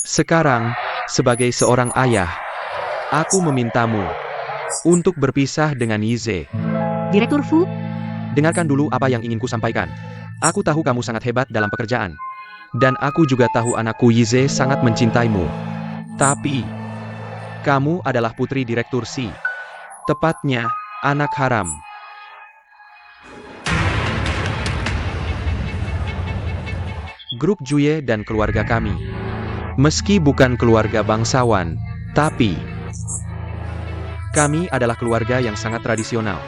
Sekarang, sebagai seorang ayah, aku memintamu untuk berpisah dengan Yize. Direktur Fu, Dengarkan dulu apa yang ingin ku sampaikan. Aku tahu kamu sangat hebat dalam pekerjaan. Dan aku juga tahu anakku Yize sangat mencintaimu. Tapi, kamu adalah putri Direktur Si. Tepatnya, anak haram. Grup Juye dan keluarga kami. Meski bukan keluarga bangsawan, tapi kami adalah keluarga yang sangat tradisional.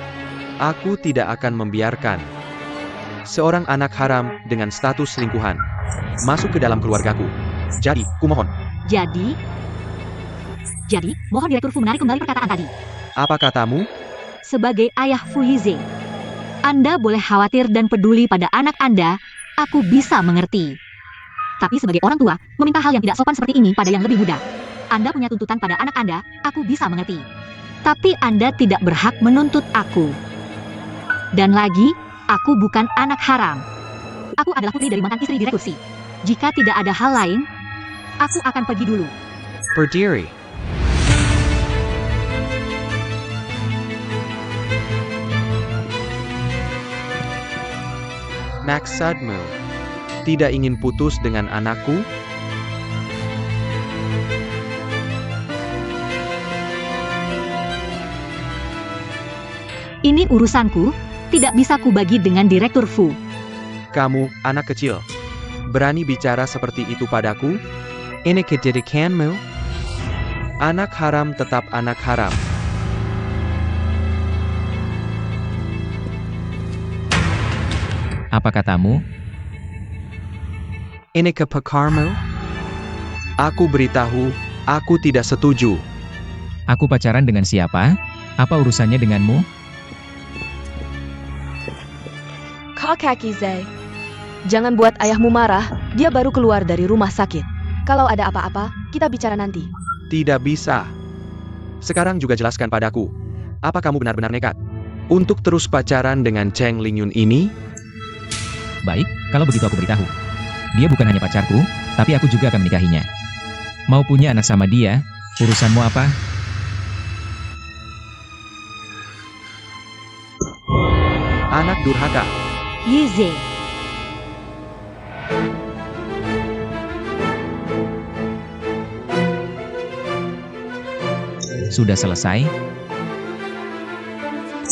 Aku tidak akan membiarkan seorang anak haram dengan status selingkuhan masuk ke dalam keluargaku. Jadi, kumohon. jadi, mohon Direktur Fu menarik kembali perkataan tadi. Apa katamu? Sebagai ayah Fu Yize, Anda boleh khawatir dan peduli pada anak Anda, aku bisa mengerti. Tapi sebagai orang tua, meminta hal yang tidak sopan seperti ini pada yang lebih muda. Anda punya tuntutan pada anak Anda, aku bisa mengerti. Tapi Anda tidak berhak menuntut aku. Dan lagi, aku bukan anak haram. Aku adalah putri dari mantan istri Direktur Si. Jika tidak ada hal lain, aku akan pergi dulu. Berdiri. Maksudmu tidak ingin putus dengan anakku? Ini urusanku, tidak bisa kubagi dengan Direktur Fu. Kamu, anak kecil, berani bicara seperti itu padaku? Ini kejadianmu? Anak haram tetap anak haram. Apa katamu? Ini kepekarmu? Aku beritahu, aku tidak setuju. Aku pacaran dengan siapa? Apa urusannya denganmu? Kakak Yize, jangan buat ayahmu marah, dia baru keluar dari rumah sakit. Kalau ada apa-apa, kita bicara nanti. Tidak bisa. Sekarang juga jelaskan padaku. Apa kamu benar-benar nekat untuk terus pacaran dengan Cheng Lingyun ini? Baik, kalau begitu aku beritahu. Dia bukan hanya pacarku, tapi aku juga akan menikahinya. Mau punya anak sama dia, urusanmu apa? Anak durhaka. Yize, Sudah selesai?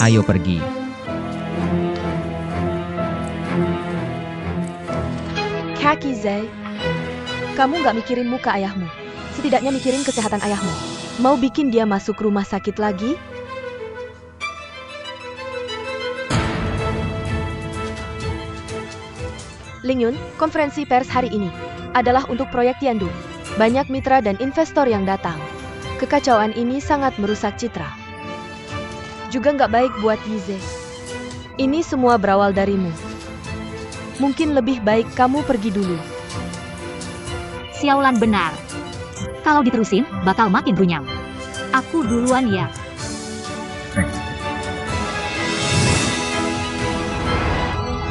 Ayo pergi. Kak Yize, kamu nggak mikirin muka ayahmu. Setidaknya mikirin kesehatan ayahmu. Mau bikin dia masuk rumah sakit lagi? Lingyun, konferensi pers hari ini adalah untuk proyek Tiandu. Banyak mitra dan investor yang datang. Kekacauan ini sangat merusak citra. Juga nggak baik buat Yize. Ini semua berawal darimu. Mungkin lebih baik kamu pergi dulu. Xiaolan benar. Kalau diterusin, bakal makin runyam. Aku duluan ya.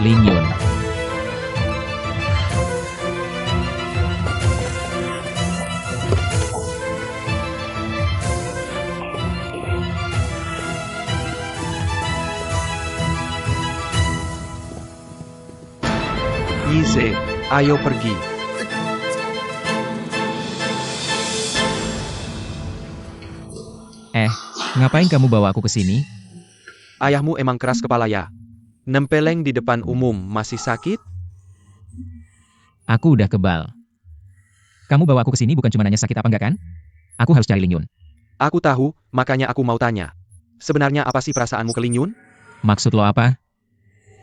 Lingyun. Yize, ayo pergi. Ngapain kamu bawa aku ke sini? Ayahmu emang keras kepala ya? Nempeleng di depan umum masih sakit? Aku udah kebal. Kamu bawa aku ke sini bukan cuma nanya sakit apa enggak kan? Aku harus cari Lingyun. Aku tahu, makanya aku mau tanya. Sebenarnya apa sih perasaanmu ke Lingyun? Maksud lo apa?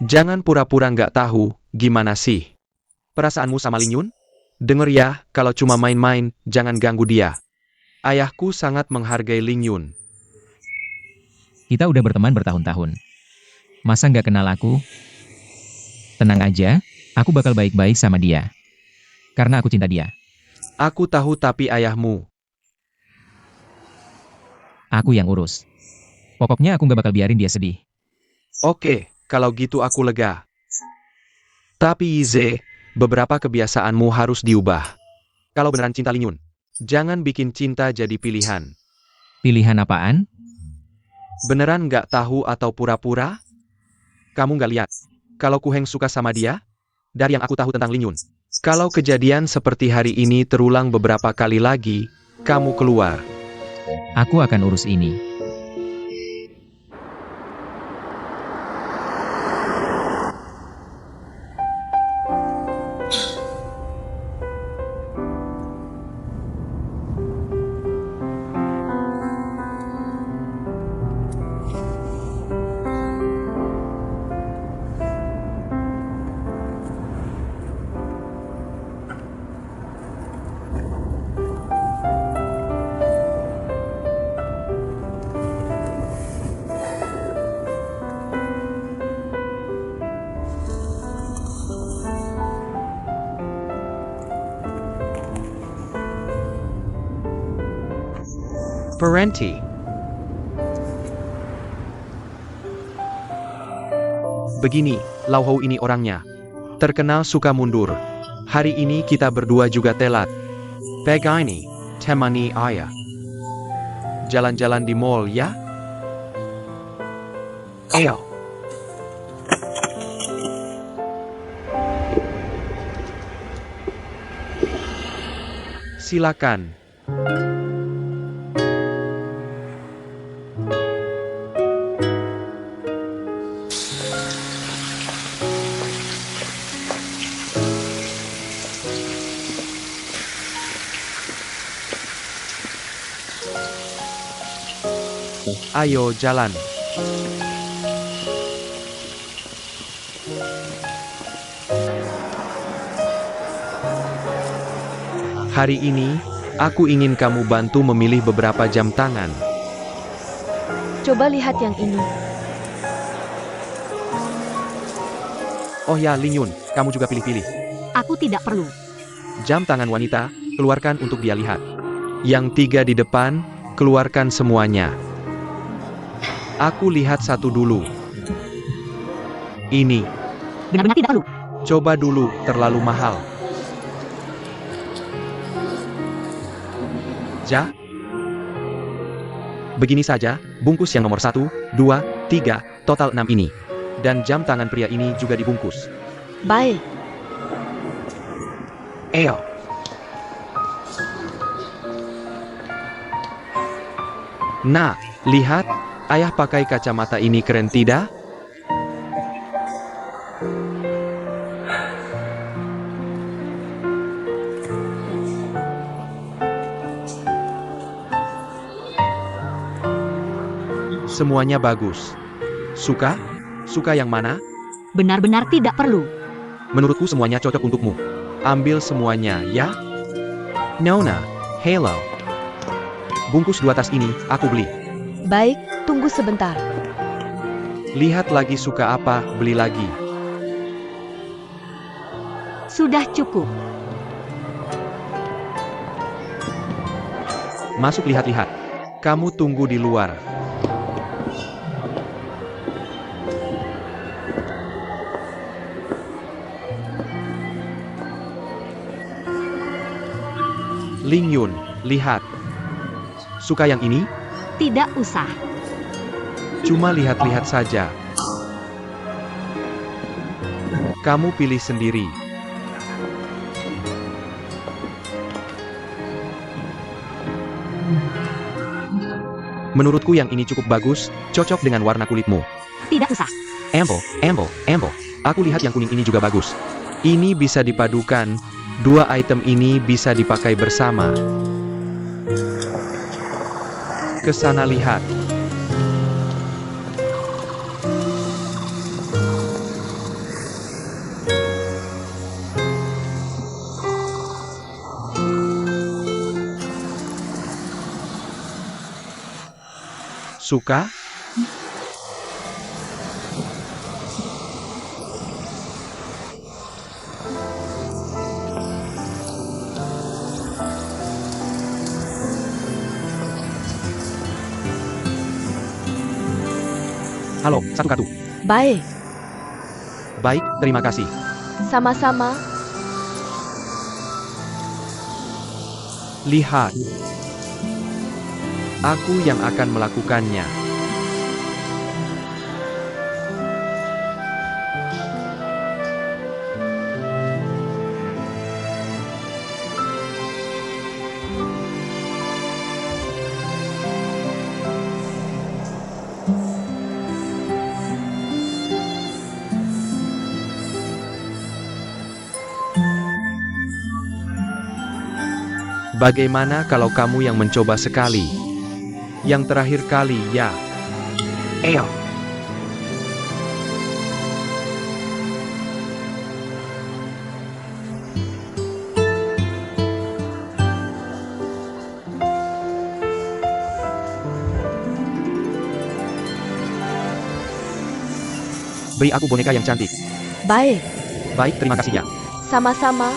Jangan pura-pura nggak tahu, gimana sih? Perasaanmu sama Lingyun? Dengar ya, kalau cuma main-main, jangan ganggu dia. Ayahku sangat menghargai Lingyun. Kita udah berteman bertahun-tahun. Masa nggak kenal aku? Tenang aja, aku bakal baik-baik sama dia. Karena aku cinta dia. Aku tahu tapi ayahmu. Aku yang urus. Pokoknya aku nggak bakal biarin dia sedih. Oke, kalau gitu aku lega. Tapi Yize, beberapa kebiasaanmu harus diubah. kalau beneran cinta Ling Yun. Jangan bikin cinta jadi pilihan. Pilihan apaan? Beneran nggak tahu atau pura-pura? Kamu nggak lihat? Kalau Ku Heng suka sama dia? Dari yang aku tahu tentang Ling Yun. Kalau kejadian seperti hari ini terulang beberapa kali lagi, kamu keluar. Aku akan urus ini. Parenti. Begini, Lau Hou ini orangnya. Terkenal suka mundur. Hari ini kita berdua juga telat. Begini, temani ayah. Jalan-jalan di mall ya? Ayo. Silakan. Ayo jalan. Hari ini, aku ingin kamu bantu memilih beberapa jam tangan. Coba lihat yang ini. Oh ya, Ling Yun, kamu juga pilih-pilih. Aku tidak perlu. Jam tangan wanita, keluarkan untuk dia lihat. Yang 3 di depan, keluarkan semuanya. Aku lihat satu dulu. Ini. Benar-benar tidak perlu. Coba dulu, terlalu mahal. Ja? Begini saja, bungkus yang nomor 1, 2, 3, total 6 ini. Dan jam tangan pria ini juga dibungkus. Baik. Ayo. Nah, lihat, ayah pakai kacamata ini keren tidak? Semuanya bagus. Suka? Suka yang mana? Benar-benar tidak perlu. Menurutku semuanya cocok untukmu. Ambil semuanya, ya? Nona, hello. Bungkus 2 tas ini, aku beli. Baik, tunggu sebentar. Lihat lagi suka apa, beli lagi. Sudah cukup. Masuk lihat-lihat. Kamu tunggu di luar. Ling Yun, lihat. Suka yang ini? Tidak usah. Cuma lihat-lihat saja. Kamu pilih sendiri. Menurutku yang ini cukup bagus, cocok dengan warna kulitmu. Tidak usah. Amble. Aku lihat yang kuning ini juga bagus. Ini bisa dipadukan. 2 item ini bisa dipakai bersama. Kesana lihat. Suka? Halo, 1 kartu. Baik. Baik, terima kasih. Sama-sama. Lihat. Aku yang akan melakukannya. Bagaimana kalau kamu yang mencoba sekali? Yang terakhir kali, ya. Ayo. Beri aku boneka yang cantik. Baik, Baik, terima kasih ya. sama-sama.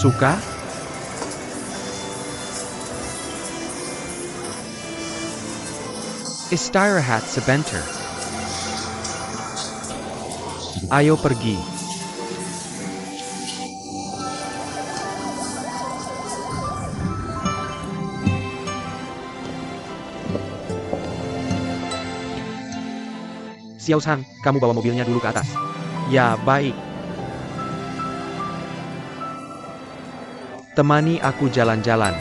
Suka? Istirahat sebentar. Ayo pergi. Xiao-san, kamu bawa mobilnya dulu ke atas. Ya, baik. Temani aku jalan-jalan.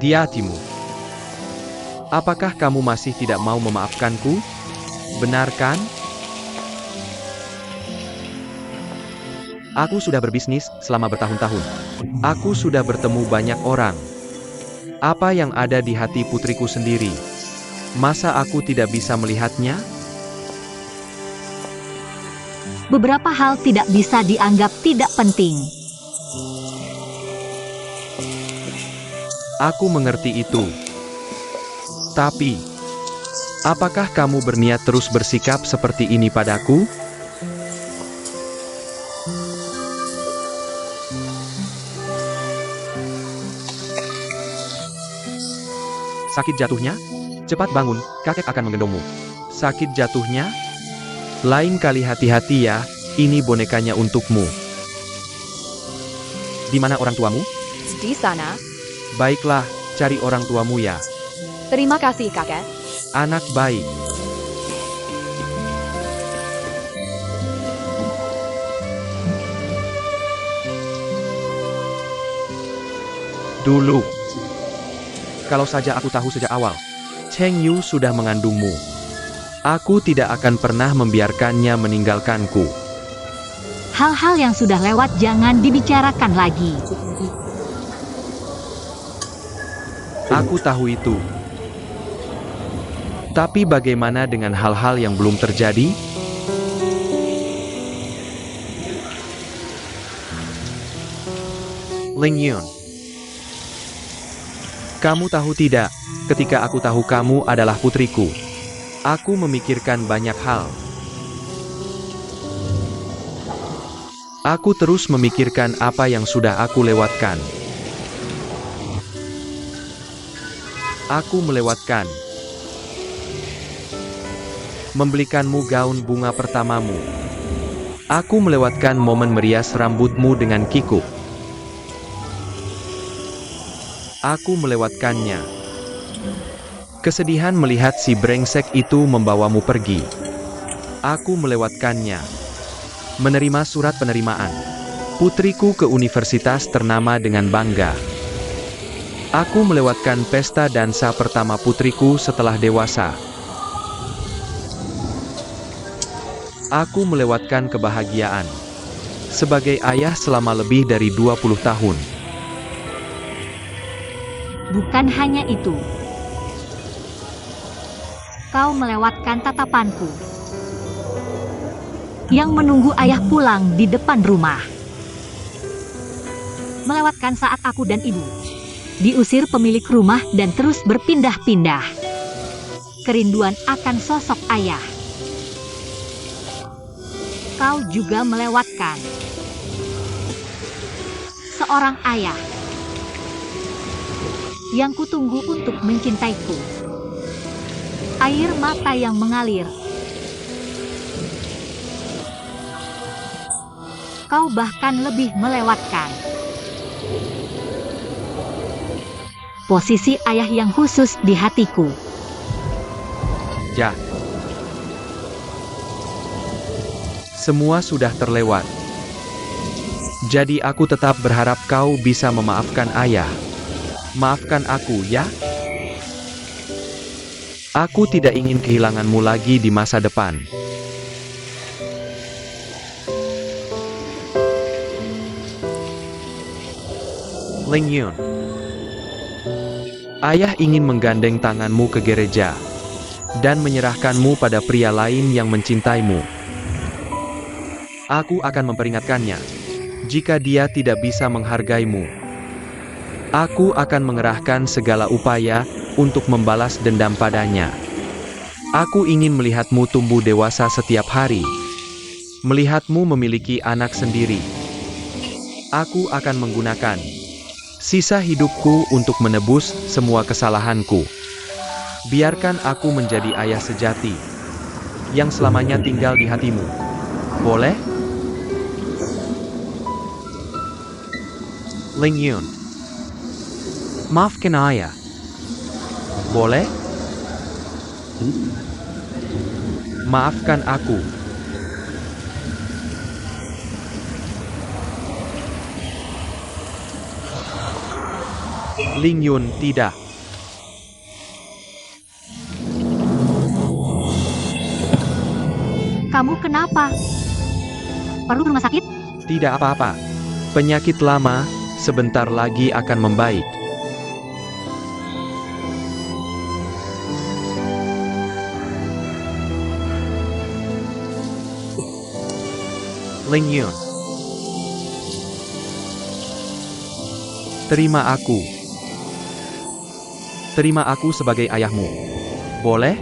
Di hatimu. Apakah kamu masih tidak mau memaafkanku? Benar kan? Aku sudah berbisnis selama bertahun-tahun. Aku sudah bertemu banyak orang. Apa yang ada di hati putriku sendiri? Masa aku tidak bisa melihatnya? Beberapa hal tidak bisa dianggap tidak penting. Aku mengerti itu. Tapi, apakah kamu berniat terus bersikap seperti ini padaku? Sakit jatuhnya? Cepat bangun, kakek akan menggendongmu. Sakit jatuhnya? Lain kali hati-hati ya, ini bonekanya untukmu. Di mana orang tuamu? Di sana. Baiklah, cari orang tuamu ya. Terima kasih, kakek. Anak baik. Dulu. Kalau saja aku tahu sejak awal, Cheng Yu sudah mengandungmu. Aku tidak akan pernah membiarkannya meninggalkanku. Hal-hal yang sudah lewat jangan dibicarakan lagi. Aku tahu itu. Tapi bagaimana dengan hal-hal yang belum terjadi? Ling Yun. Kamu tahu tidak, ketika aku tahu kamu adalah putriku, aku memikirkan banyak hal. Aku terus memikirkan apa yang sudah aku lewatkan. Aku melewatkan membelikanmu gaun bunga pertamamu. Aku melewatkan momen merias rambutmu dengan kikuk. Aku melewatkannya. Kesedihan melihat si brengsek itu membawamu pergi. Aku melewatkannya. Menerima surat penerimaan. Putriku ke universitas ternama dengan bangga. Aku melewatkan pesta dansa pertama putriku setelah dewasa. Aku melewatkan kebahagiaan. Sebagai ayah selama lebih dari 20 tahun. Bukan hanya itu. Kau melewatkan tatapanku yang menunggu ayah pulang di depan rumah. Melewatkan saat aku dan ibu diusir pemilik rumah dan terus berpindah-pindah. Kerinduan akan sosok ayah. Kau juga melewatkan seorang ayah yang kutunggu untuk mencintaiku. Air mata yang mengalir. Kau bahkan lebih melewatkan posisi ayah yang khusus di hatiku. Ya. Semua sudah terlewat. Jadi aku tetap berharap kau bisa memaafkan ayah. Maafkan aku, ya? Aku tidak ingin kehilanganmu lagi di masa depan. Ling Yun. Ayah ingin menggandeng tanganmu ke gereja dan menyerahkanmu pada pria lain yang mencintaimu. Aku akan memperingatkannya jika dia tidak bisa menghargaimu. Aku akan mengerahkan segala upaya untuk membalas dendam padanya. Aku ingin melihatmu tumbuh dewasa setiap hari. Melihatmu memiliki anak sendiri. Aku akan menggunakan sisa hidupku untuk menebus semua kesalahanku. Biarkan aku menjadi ayah sejati yang selamanya tinggal di hatimu. Boleh? Ling Yun. Maafkan ayah. Boleh? Maafkan aku. Ling Yun tidak. Kamu kenapa? Perlu ke rumah sakit? Tidak apa-apa. Penyakit lama sebentar lagi akan membaik. Ling Yun. Terima aku. Terima aku sebagai ayahmu. Boleh?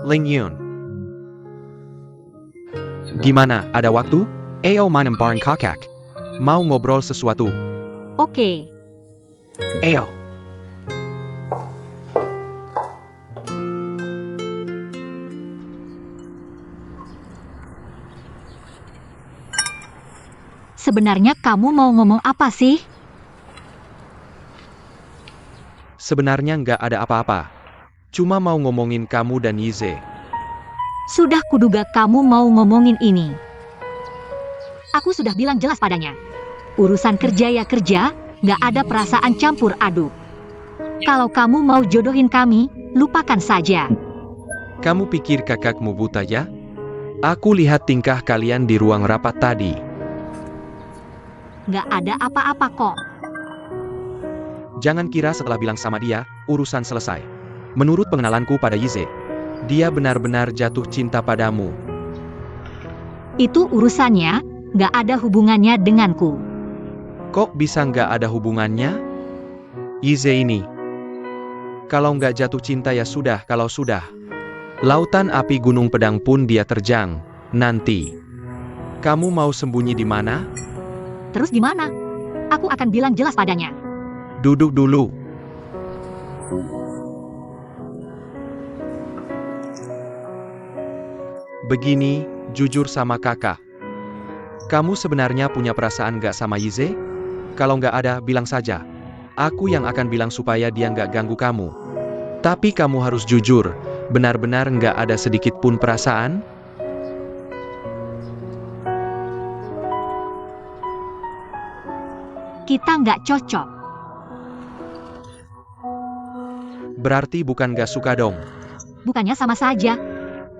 Ling Yun. Gimana, ada waktu? Ayo manem bareng kakak. Mau ngobrol sesuatu. Oke. Ayo. Sebenarnya kamu mau ngomong apa sih? Sebenarnya nggak ada apa-apa. Cuma mau ngomongin kamu dan Yize. Sudah kuduga kamu mau ngomongin ini. Aku sudah bilang jelas padanya. Urusan kerja ya kerja, nggak ada perasaan campur aduk. Kalau kamu mau jodohin kami, lupakan saja. Kamu pikir kakakmu buta ya? Aku lihat tingkah kalian di ruang rapat tadi. Nggak ada apa-apa kok. Jangan kira setelah bilang sama dia, urusan selesai. Menurut pengenalanku pada Yize, dia benar-benar jatuh cinta padamu. Itu urusannya, nggak ada hubungannya denganku. Kok bisa nggak ada hubungannya? Yize ini. Kalau nggak jatuh cinta ya sudah, kalau sudah. Lautan api gunung pedang pun dia terjang, nanti. Kamu mau sembunyi di mana? Terus gimana? Aku akan bilang jelas padanya. Duduk dulu. Begini, jujur sama kakak. Kamu sebenarnya punya perasaan nggak sama Yize? Kalau nggak ada, bilang saja. Aku yang akan bilang supaya dia nggak ganggu kamu. Tapi kamu harus jujur, benar-benar nggak ada sedikit pun perasaan? Kita nggak cocok. Berarti bukan nggak suka dong. Bukannya sama saja.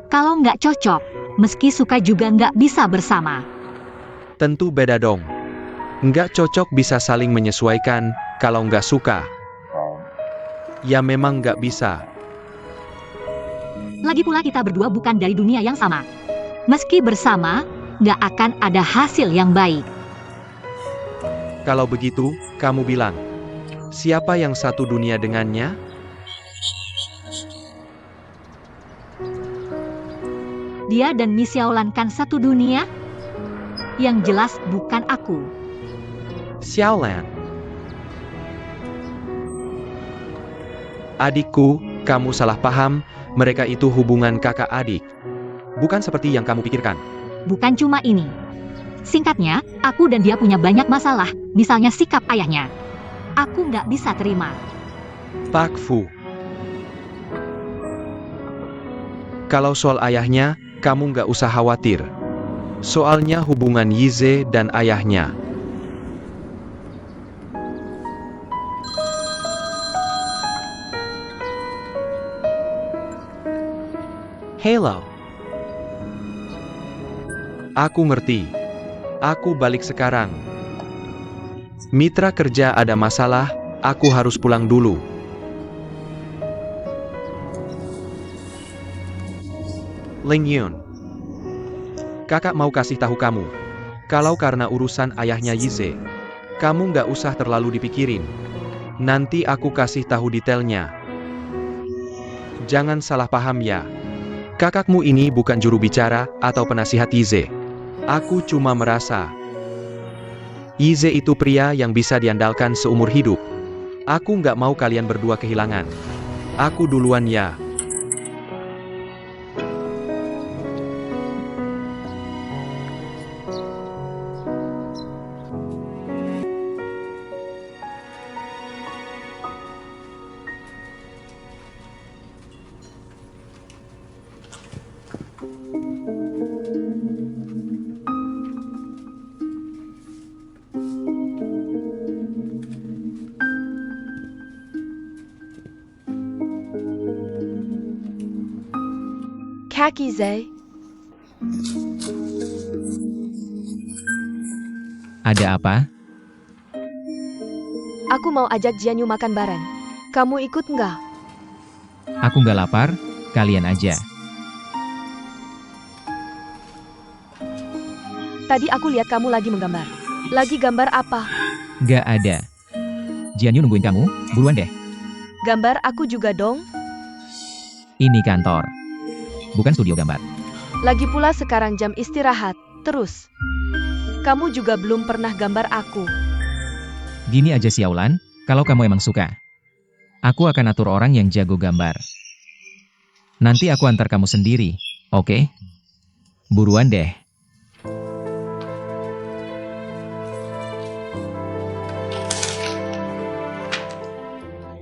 Kalau nggak cocok, meski suka juga nggak bisa bersama. Tentu beda dong. Nggak cocok bisa saling menyesuaikan, kalau nggak suka. Ya memang nggak bisa. Lagi pula kita berdua bukan dari dunia yang sama. Meski bersama, nggak akan ada hasil yang baik. Kalau begitu, kamu bilang. Siapa yang satu dunia dengannya? Dia dan Xiaolan kan satu dunia? Yang jelas bukan aku. Xiaolan. Adikku, kamu salah paham, mereka itu hubungan kakak adik. Bukan seperti yang kamu pikirkan. Bukan cuma ini. Singkatnya, aku dan dia punya banyak masalah, misalnya sikap ayahnya. Aku nggak bisa terima. Pak Fu. Kalau soal ayahnya, kamu nggak usah khawatir. Soalnya hubungan Yize dan ayahnya. Hello. Aku ngerti. Aku balik sekarang. Mitra kerja ada masalah, aku harus pulang dulu. Ling Yun. Kakak mau kasih tahu kamu. Kalau karena urusan ayahnya Yize, kamu nggak usah terlalu dipikirin. Nanti aku kasih tahu detailnya. Jangan salah paham ya. Kakakmu ini bukan juru bicara atau penasihat Yize. Aku cuma merasa Yize itu pria yang bisa diandalkan seumur hidup. Aku nggak mau kalian berdua kehilangan. Aku duluan ya. Kaki Zai. Ada apa? Aku mau ajak Jianyu makan bareng. Kamu ikut nggak? Aku nggak lapar, kalian aja. Tadi aku lihat kamu lagi menggambar. Lagi gambar apa? Nggak ada. Jianyu nungguin kamu, buruan deh. Gambar aku juga dong. Ini kantor. bukan studio gambar. Lagi pula sekarang jam istirahat. Terus, kamu juga belum pernah gambar aku. Gini aja Xiaolan, kalau kamu emang suka, aku akan atur orang yang jago gambar. Nanti aku antar kamu sendiri, oke? Buruan deh.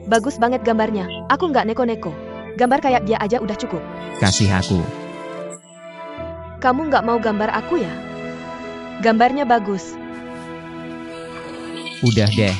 Bagus banget gambarnya. Aku nggak neko-neko. Gambar kayak dia aja udah cukup. Kasih aku. Kamu nggak mau gambar aku ya? Gambarnya bagus. Udah deh.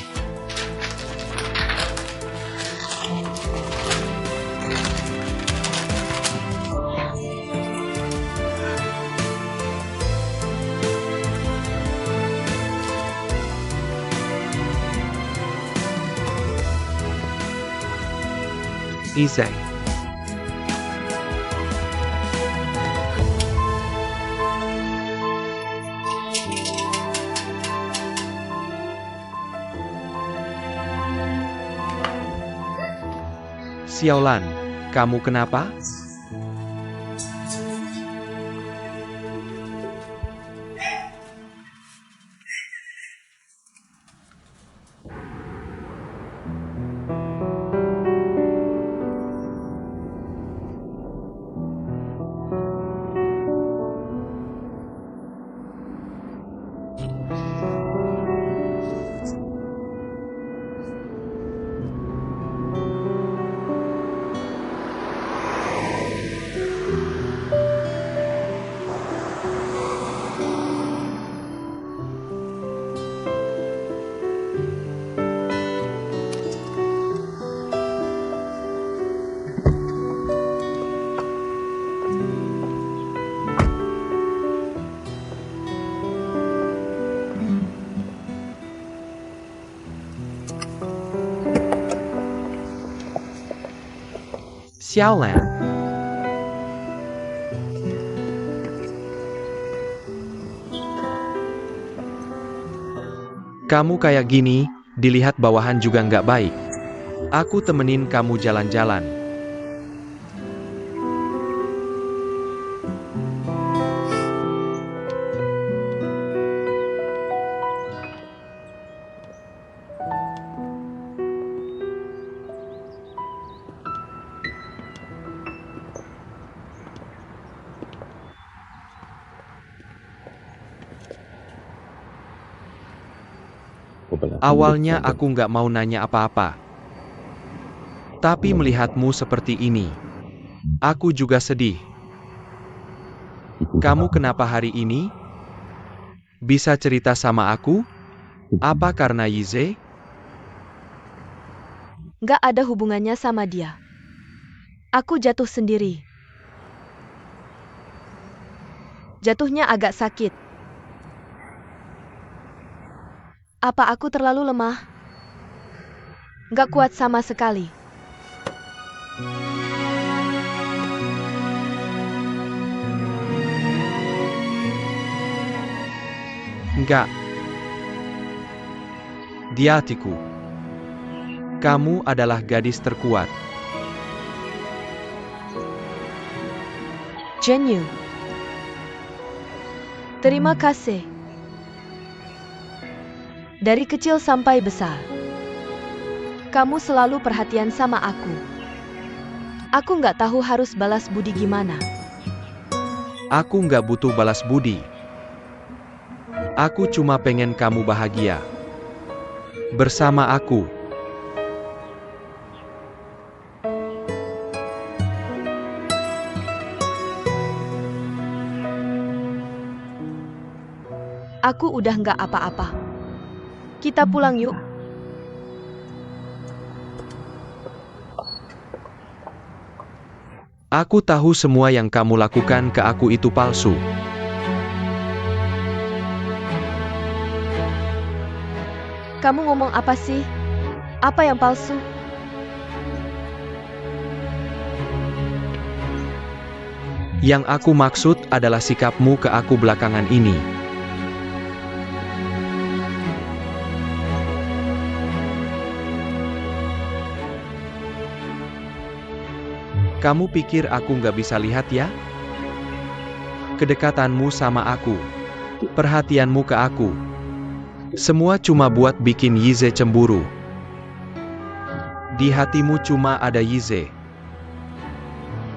Izay. Xiaolan, kamu kenapa? Xiaolan. Kamu kayak gini, dilihat bawahan juga nggak baik. Aku temenin kamu jalan-jalan. Awalnya aku nggak mau nanya apa-apa. Tapi melihatmu seperti ini, aku juga sedih. Kamu kenapa hari ini? Bisa cerita sama aku? Apa karena Yize? Nggak ada hubungannya sama dia. Aku jatuh sendiri. Jatuhnya agak sakit. Apa aku terlalu lemah? Nggak kuat sama sekali. Enggak. Di hatiku, kamu adalah gadis terkuat. Jenyu. Terima kasih. Dari kecil sampai besar, kamu selalu perhatian sama aku. Aku nggak tahu harus balas budi gimana. Aku nggak butuh balas budi. Aku cuma pengen kamu bahagia. Bersama aku. Aku udah nggak apa-apa. Kita pulang yuk. Aku tahu semua yang kamu lakukan ke aku itu palsu. Kamu ngomong apa sih? Apa yang palsu? Yang aku maksud adalah sikapmu ke aku belakangan ini. Kamu pikir aku nggak bisa lihat ya? Kedekatanmu sama aku, perhatianmu ke aku, semua cuma buat bikin Yize cemburu. Di hatimu cuma ada Yize.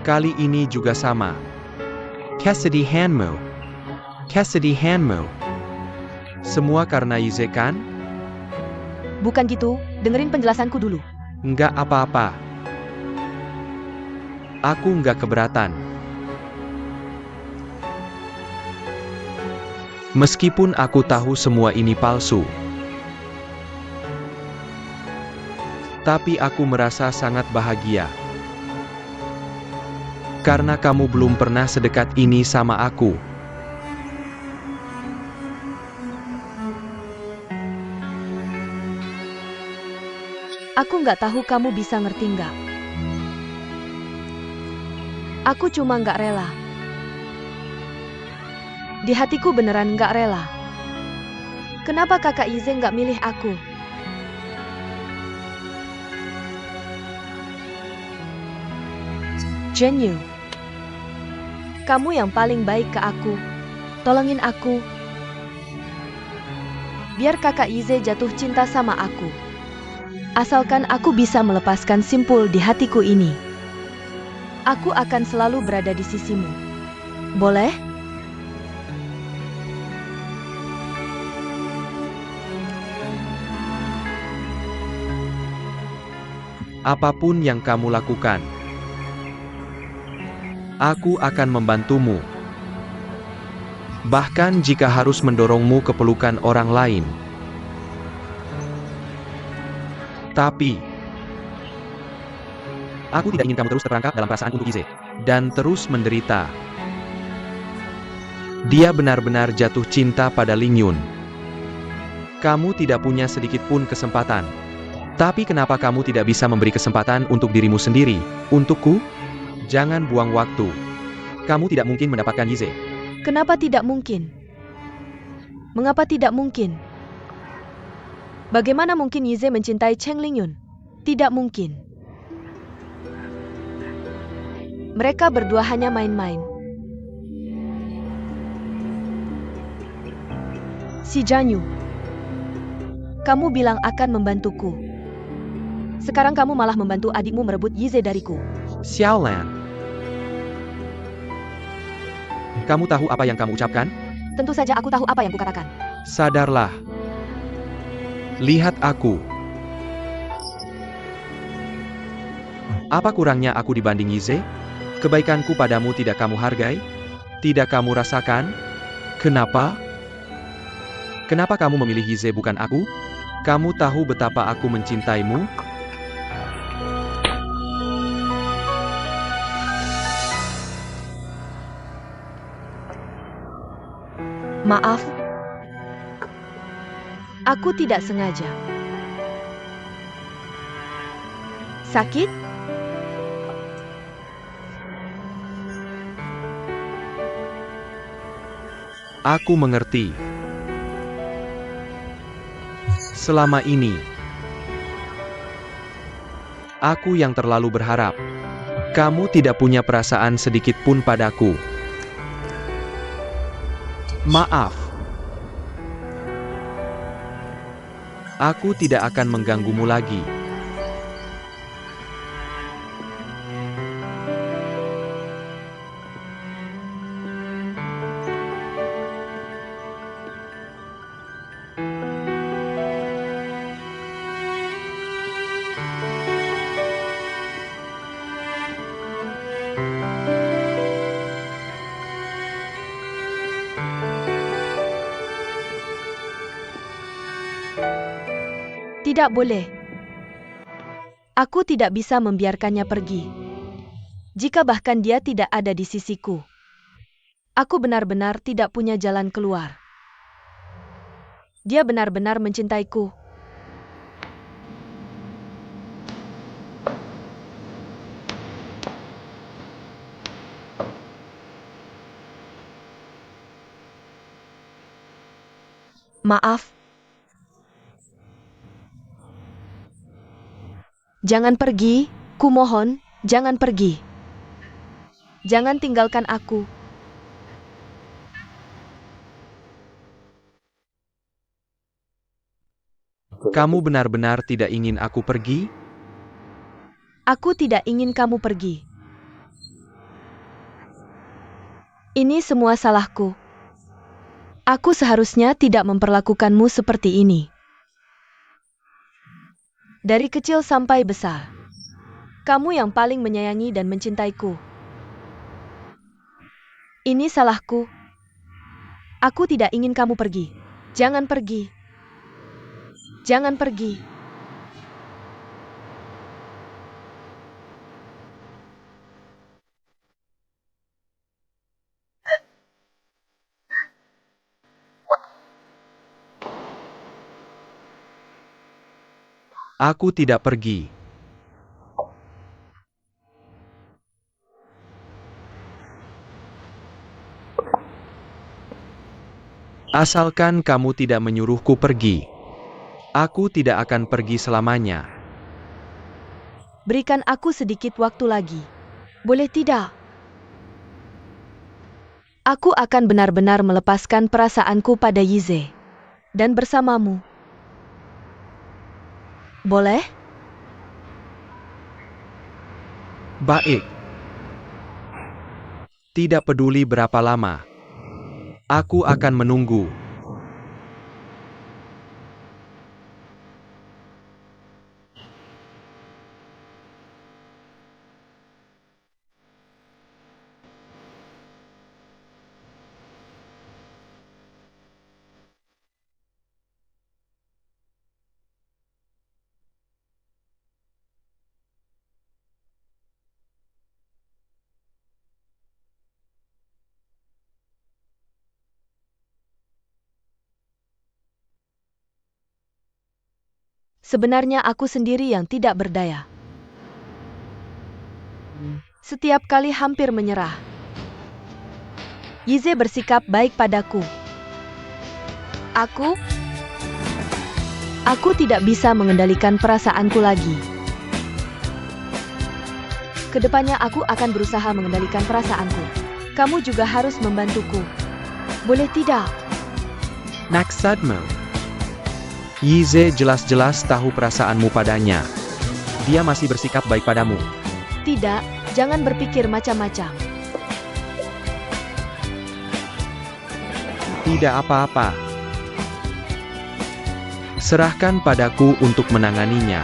Kali ini juga sama. Kesedihanmu. Kesedihanmu. Semua karena Yize kan? Bukan gitu, dengerin penjelasanku dulu. Nggak apa-apa. Aku nggak keberatan. Meskipun aku tahu semua ini palsu. Tapi aku merasa sangat bahagia. Karena kamu belum pernah sedekat ini sama aku. Aku nggak tahu kamu bisa ngerti nggak. Aku cuma nggak rela. Di hatiku beneran nggak rela. Kenapa kakak Yize nggak milih aku? Jenyu, kamu yang paling baik ke aku. Tolongin aku. Biar kakak Yize jatuh cinta sama aku. Asalkan aku bisa melepaskan simpul di hatiku ini. Aku akan selalu berada di sisimu. Boleh? Apapun yang kamu lakukan, aku akan membantumu. Bahkan jika harus mendorongmu ke pelukan orang lain. Tapi, aku tidak ingin kamu terus terperangkap dalam perasaan untuk Yize, dan terus menderita. Dia benar-benar jatuh cinta pada Ling Yun. Kamu tidak punya sedikit pun kesempatan. Tapi kenapa kamu tidak bisa memberi kesempatan untuk dirimu sendiri, untukku? Jangan buang waktu. Kamu tidak mungkin mendapatkan Yize. Kenapa tidak mungkin? Mengapa tidak mungkin? Bagaimana mungkin Yize mencintai Cheng Lingyun? Tidak mungkin. Mereka berdua hanya main-main. Si Janyu, kamu bilang akan membantuku. Sekarang kamu malah membantu adikmu merebut Yize dariku. Xiaolan, kamu tahu apa yang kamu ucapkan? Tentu saja aku tahu apa yang kukatakan. Sadarlah. Lihat aku. Apa kurangnya aku dibanding Yize? Kebaikanku padamu tidak kamu hargai? Tidak kamu rasakan? Kenapa? Kenapa kamu memilih Yize bukan aku? Kamu tahu betapa aku mencintaimu? Maaf. Aku tidak sengaja. Sakit? Aku mengerti. Selama ini, aku yang terlalu berharap. Kamu tidak punya perasaan sedikit pun padaku. Maaf. Aku tidak akan mengganggumu lagi. Tidak boleh. Aku tidak bisa membiarkannya pergi. Jika bahkan dia tidak ada di sisiku, aku benar-benar tidak punya jalan keluar. Dia benar-benar mencintaiku. Maaf. Jangan pergi, kumohon, jangan pergi. Jangan tinggalkan aku. Kamu benar-benar tidak ingin aku pergi? Aku tidak ingin kamu pergi. Ini semua salahku. Aku seharusnya tidak memperlakukanmu seperti ini. Dari kecil sampai besar, kamu yang paling menyayangi dan mencintaiku. Ini salahku. Aku tidak ingin kamu pergi. Jangan pergi. Jangan pergi. Aku tidak pergi. Asalkan kamu tidak menyuruhku pergi, aku tidak akan pergi selamanya. Berikan aku sedikit waktu lagi. Boleh tidak? Aku akan benar-benar melepaskan perasaanku pada Yize. Dan bersamamu. Boleh? Baik. Tidak peduli berapa lama. Aku akan menunggu. Sebenarnya aku sendiri yang tidak berdaya. Setiap kali hampir menyerah. Yize bersikap baik padaku. Aku tidak bisa mengendalikan perasaanku lagi. Kedepannya aku akan berusaha mengendalikan perasaanku. Kamu juga harus membantuku. Boleh tidak? Naksadme. Yize jelas-jelas tahu perasaanmu padanya. Dia masih bersikap baik padamu. Tidak, jangan berpikir macam-macam. Tidak apa-apa. Serahkan padaku untuk menanganinya.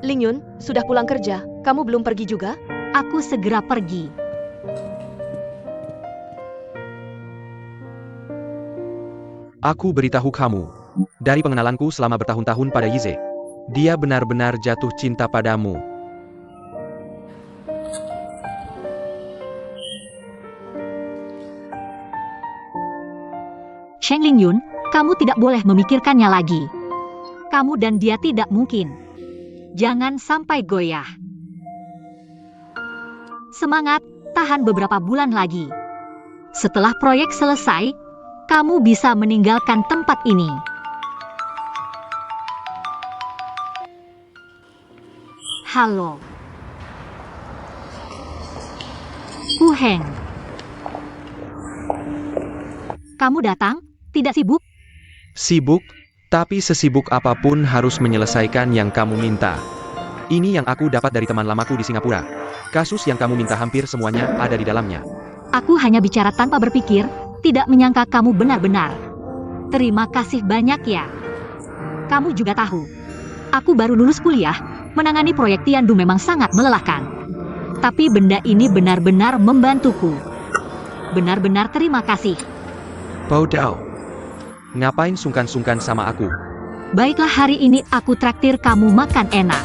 Lingyun, sudah pulang kerja. Kamu belum pergi juga? Aku segera pergi. Aku beritahu kamu. Dari pengenalanku selama bertahun-tahun pada Yize, dia benar-benar jatuh cinta padamu. Sheng Lingyun, kamu tidak boleh memikirkannya lagi. Kamu dan dia tidak mungkin. Jangan sampai goyah. Semangat, tahan beberapa bulan lagi. Setelah proyek selesai, kamu bisa meninggalkan tempat ini. Halo. Ku Heng. Kamu datang? Tidak sibuk? Sibuk, tapi sesibuk apapun harus menyelesaikan yang kamu minta. Ini yang aku dapat dari teman lamaku di Singapura. Kasus yang kamu minta hampir semuanya ada di dalamnya. Aku hanya bicara tanpa berpikir, tidak menyangka kamu benar-benar. Terima kasih banyak ya. Kamu juga tahu, aku baru lulus kuliah, menangani proyek Tiandu memang sangat melelahkan. Tapi benda ini benar-benar membantuku. Benar-benar terima kasih. Bodoh. Ngapain sungkan-sungkan sama aku? Baiklah, hari ini aku traktir kamu makan enak.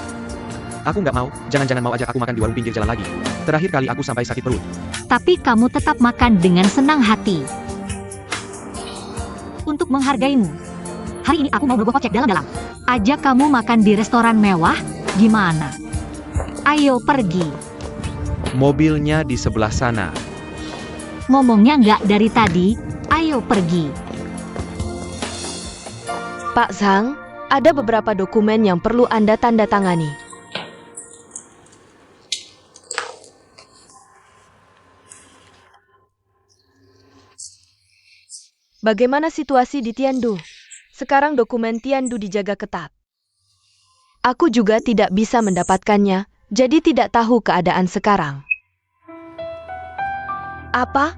Aku nggak mau, jangan-jangan mau ajak aku makan di warung pinggir jalan lagi. Terakhir kali aku sampai sakit perut. Tapi kamu tetap makan dengan senang hati. Untuk menghargaimu, hari ini aku mau merogoh kocek dalam-dalam. Ajak kamu makan di restoran mewah, gimana? Ayo pergi. Mobilnya di sebelah sana. Ngomongnya nggak dari tadi, ayo pergi. Pak Zhang, ada beberapa dokumen yang perlu Anda tanda tangani. Bagaimana situasi di Tiandu? Sekarang dokumen Tiandu dijaga ketat. Aku juga tidak bisa mendapatkannya, jadi tidak tahu keadaan sekarang. Apa?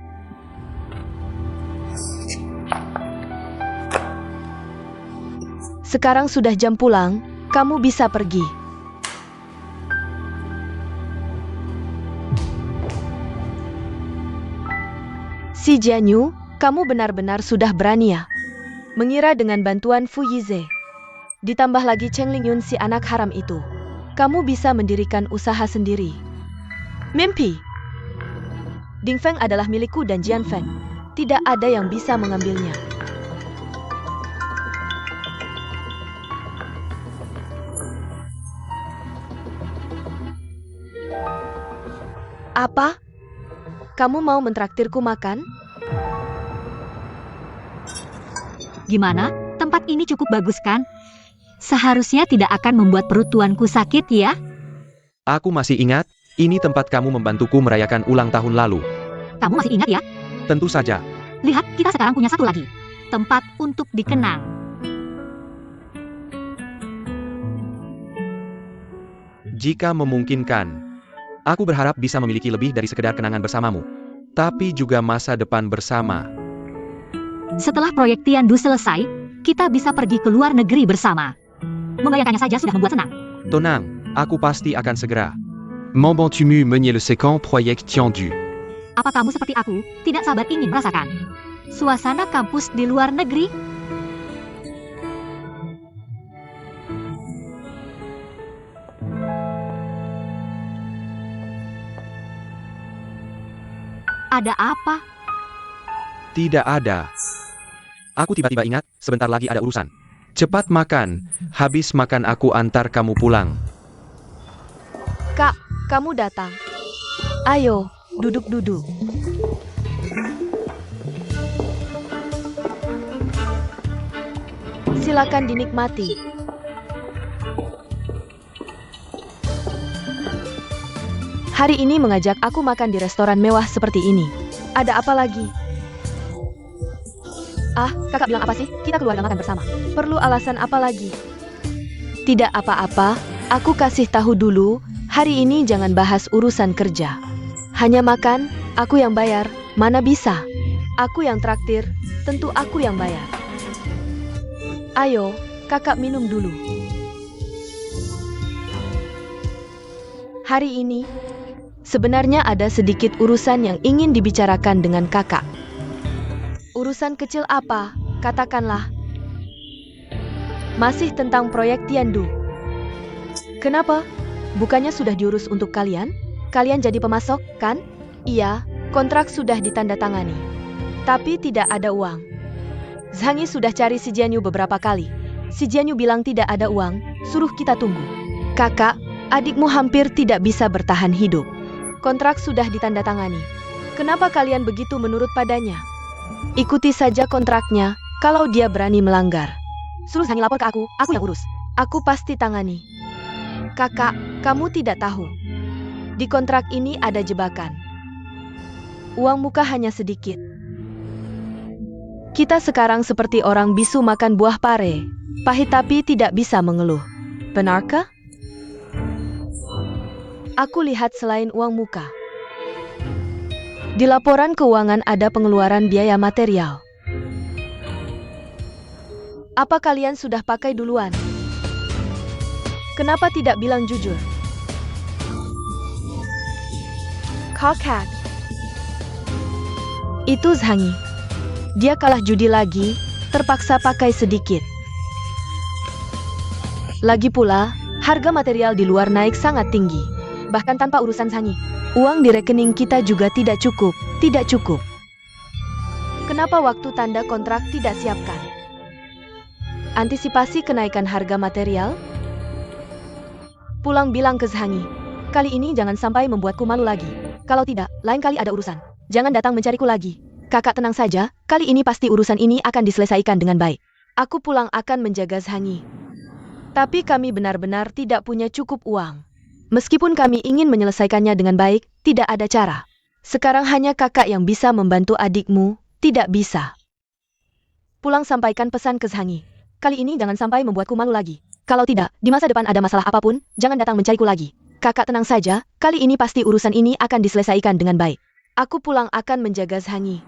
Sekarang sudah jam pulang, kamu bisa pergi. Si Jianyu, kamu benar-benar sudah berani ya? Mengira dengan bantuan Fu Yize. Ditambah lagi Cheng Lingyun si anak haram itu. Kamu bisa mendirikan usaha sendiri. Mimpi. Ding Feng adalah milikku dan Jian Feng. Tidak ada yang bisa mengambilnya. Apa? Kamu mau mentraktirku makan? Gimana? Tempat ini cukup bagus kan? Seharusnya tidak akan membuat perut tuanku sakit ya? Aku masih ingat, ini tempat kamu membantuku merayakan ulang tahun lalu. Kamu masih ingat ya? Tentu saja. Lihat, kita sekarang punya satu lagi. Tempat untuk dikenang. Jika memungkinkan, aku berharap bisa memiliki lebih dari sekedar kenangan bersamamu, tapi juga masa depan bersama. Setelah proyek Tiandu selesai, kita bisa pergi ke luar negeri bersama. Membayangkannya saja sudah membuat senang. Tenang, aku pasti akan segera. Mon bon tu mu mener le séquent proyect Tiandu. Apa kamu seperti aku, tidak sabar ingin merasakan suasana kampus di luar negeri? Ada apa? Tidak ada. Aku tiba-tiba ingat, sebentar lagi ada urusan. Cepat makan, habis makan aku antar kamu pulang. Kak, kamu datang. Ayo, duduk-duduk. Silakan dinikmati. Hari ini mengajak aku makan di restoran mewah seperti ini. Ada apa lagi? Ah, kakak bilang apa sih? Kita keluarga makan bersama. Perlu alasan apa lagi? Tidak apa-apa, aku kasih tahu dulu, hari ini jangan bahas urusan kerja. Hanya makan, aku yang bayar, mana bisa? Aku yang traktir, tentu aku yang bayar. Ayo, kakak minum dulu. Hari ini, sebenarnya ada sedikit urusan yang ingin dibicarakan dengan kakak. Urusan kecil apa? Katakanlah. Masih tentang proyek Tiandu. Kenapa? Bukannya sudah diurus untuk kalian? Kalian jadi pemasok, kan? Iya, kontrak sudah ditandatangani. Tapi tidak ada uang. Zhang Yi sudah cari si Jianyu beberapa kali. Si Jianyu bilang tidak ada uang, suruh kita tunggu. Kakak, adikmu hampir tidak bisa bertahan hidup. Kontrak sudah ditandatangani. Kenapa kalian begitu menurut padanya? Ikuti saja kontraknya, kalau dia berani melanggar. Suruh Zhang Yi lapor ke aku yang urus. Aku pasti tangani. Kakak, kamu tidak tahu. Di kontrak ini ada jebakan. Uang muka hanya sedikit. Kita sekarang seperti orang bisu makan buah pare. Pahit tapi tidak bisa mengeluh. Benarkah? Aku lihat selain uang muka. Di laporan keuangan ada pengeluaran biaya material. Apa kalian sudah pakai duluan? Kenapa tidak bilang jujur? Kakak. Itu Zhang Yi. Dia kalah judi lagi, terpaksa pakai sedikit. Lagi pula, harga material di luar naik sangat tinggi. Bahkan tanpa urusan Zhang Yi. Uang di rekening kita juga tidak cukup. Kenapa waktu tanda kontrak tidak siapkan? Antisipasi kenaikan harga material? Pulang bilang ke Zhang Yi. Kali ini jangan sampai membuatku malu lagi. Kalau tidak, lain kali ada urusan. Jangan datang mencariku lagi. Kakak tenang saja, kali ini pasti urusan ini akan diselesaikan dengan baik. Aku pulang akan menjaga Zhangi. Tapi kami benar-benar tidak punya cukup uang. Meskipun kami ingin menyelesaikannya dengan baik, tidak ada cara. Sekarang hanya kakak yang bisa membantu adikmu, tidak bisa. Pulang sampaikan pesan ke Zhangi. Kali ini jangan sampai membuatku malu lagi. Kalau tidak, di masa depan ada masalah apapun, jangan datang mencariku lagi. Kakak tenang saja, kali ini pasti urusan ini akan diselesaikan dengan baik. Aku pulang akan menjaga Zhangi.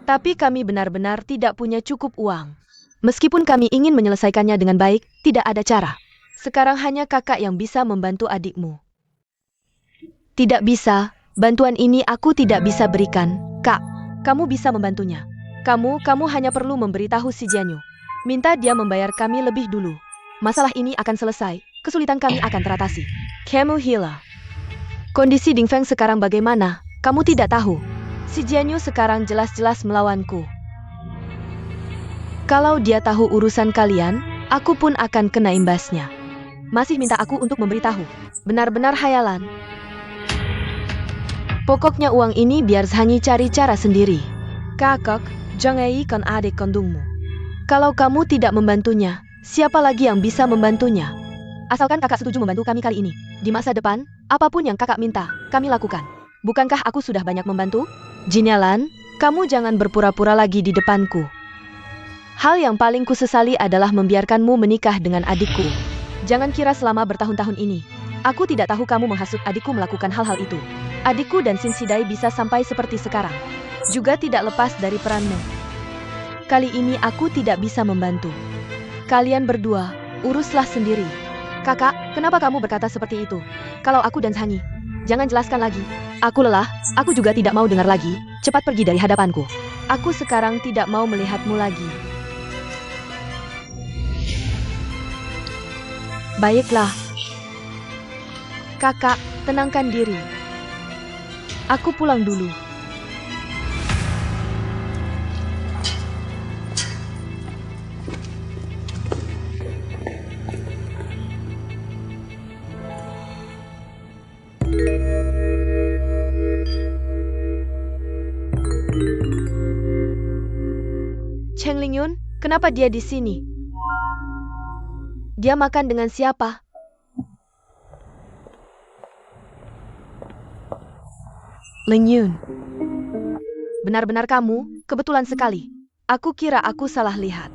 Tapi kami benar-benar tidak punya cukup uang. Meskipun kami ingin menyelesaikannya dengan baik, tidak ada cara. Sekarang hanya kakak yang bisa membantu adikmu. Tidak bisa, bantuan ini aku tidak bisa berikan. Kak, kamu bisa membantunya. Kamu hanya perlu memberitahu si Jianyu. Minta dia membayar kami lebih dulu. Masalah ini akan selesai, kesulitan kami akan teratasi. Kamu Hila. Kondisi Dingfeng sekarang bagaimana? Kamu tidak tahu. Si Jianyu sekarang jelas-jelas melawanku. Kalau dia tahu urusan kalian, aku pun akan kena imbasnya. Masih minta aku untuk memberitahu. Benar-benar hayalan. Pokoknya uang ini biar Zhangi cari cara sendiri. Kakak, jangan ikan adik kandungmu. Kalau kamu tidak membantunya, siapa lagi yang bisa membantunya? Asalkan kakak setuju membantu kami kali ini. Di masa depan, apapun yang kakak minta, kami lakukan. Bukankah aku sudah banyak membantu? Jinyalan, kamu jangan berpura-pura lagi di depanku. Hal yang paling kusesali adalah membiarkanmu menikah dengan adikku. Jangan kira selama bertahun-tahun ini, aku tidak tahu kamu menghasut adikku melakukan hal-hal itu. Adikku dan Sin Sidai bisa sampai seperti sekarang. Juga tidak lepas dari peranmu. Kali ini aku tidak bisa membantu. Kalian berdua, uruslah sendiri. Kakak, kenapa kamu berkata seperti itu? Kalau aku dan Zhangi, jangan jelaskan lagi. Aku lelah, aku juga tidak mau dengar lagi. Cepat pergi dari hadapanku. Aku sekarang tidak mau melihatmu lagi. Baiklah. Kakak, tenangkan diri. Aku pulang dulu. Cheng Lingyun, kenapa dia di sini? Dia makan dengan siapa? Lingyun. Benar-benar kamu, kebetulan sekali. Aku kira aku salah lihat.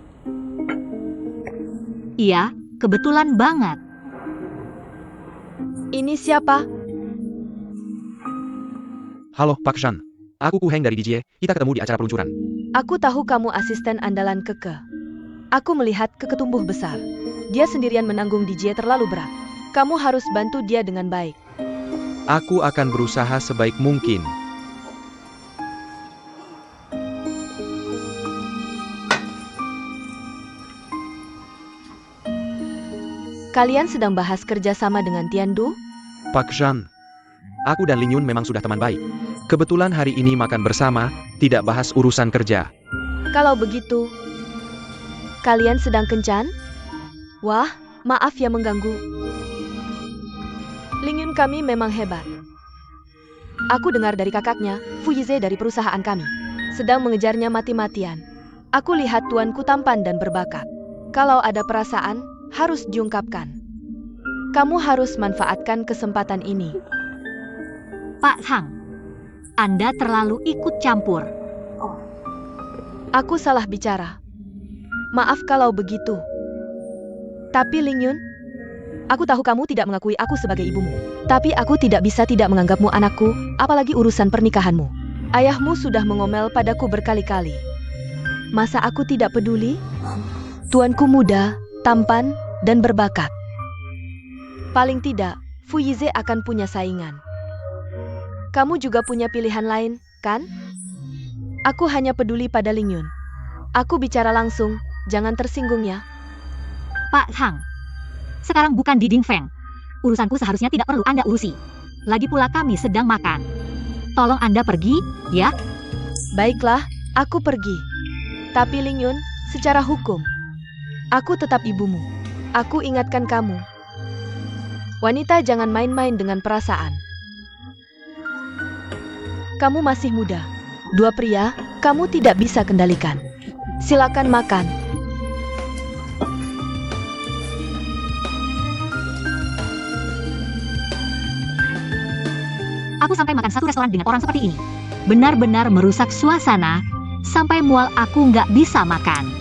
Iya, kebetulan banget. Ini siapa? Halo, Pak Shan. Aku Ku Heng dari DJE, kita ketemu di acara peluncuran. Aku tahu kamu asisten andalan Keke. Aku melihat Keke tumbuh besar. Dia sendirian menanggung DJ terlalu berat. Kamu harus bantu dia dengan baik. Aku akan berusaha sebaik mungkin. Kalian sedang bahas kerjasama dengan Tiandu? Pak Shan, aku dan Lingyun memang sudah teman baik. Kebetulan hari ini makan bersama, tidak bahas urusan kerja. Kalau begitu, kalian sedang kencan? Wah, maaf ya mengganggu. Lingyun kami memang hebat. Aku dengar dari kakaknya, Fu Yize dari perusahaan kami, sedang mengejarnya mati-matian. Aku lihat tuanku tampan dan berbakat. Kalau ada perasaan, harus diungkapkan. Kamu harus manfaatkan kesempatan ini. Pak Hang, Anda terlalu ikut campur. Aku salah bicara. Maaf kalau begitu. Tapi Lingyun, aku tahu kamu tidak mengakui aku sebagai ibumu. Tapi aku tidak bisa tidak menganggapmu anakku, apalagi urusan pernikahanmu. Ayahmu sudah mengomel padaku berkali-kali. Masa aku tidak peduli? Tuanku muda, tampan, dan berbakat. Paling tidak, Fu Yize akan punya saingan. Kamu juga punya pilihan lain, kan? Aku hanya peduli pada Lingyun. Aku bicara langsung, jangan tersinggung ya. Pak Hang, sekarang bukan di Dingfeng. Urusanku seharusnya tidak perlu Anda urusi. Lagi pula kami sedang makan. Tolong Anda pergi, ya. Baiklah, aku pergi. Tapi Lingyun, secara hukum, aku tetap ibumu. Aku ingatkan kamu. Wanita jangan main-main dengan perasaan. Kamu masih muda. Dua pria, kamu tidak bisa kendalikan. Silakan makan. Aku sampai makan satu restoran dengan orang seperti ini. Benar-benar merusak suasana, sampai mual aku nggak bisa makan.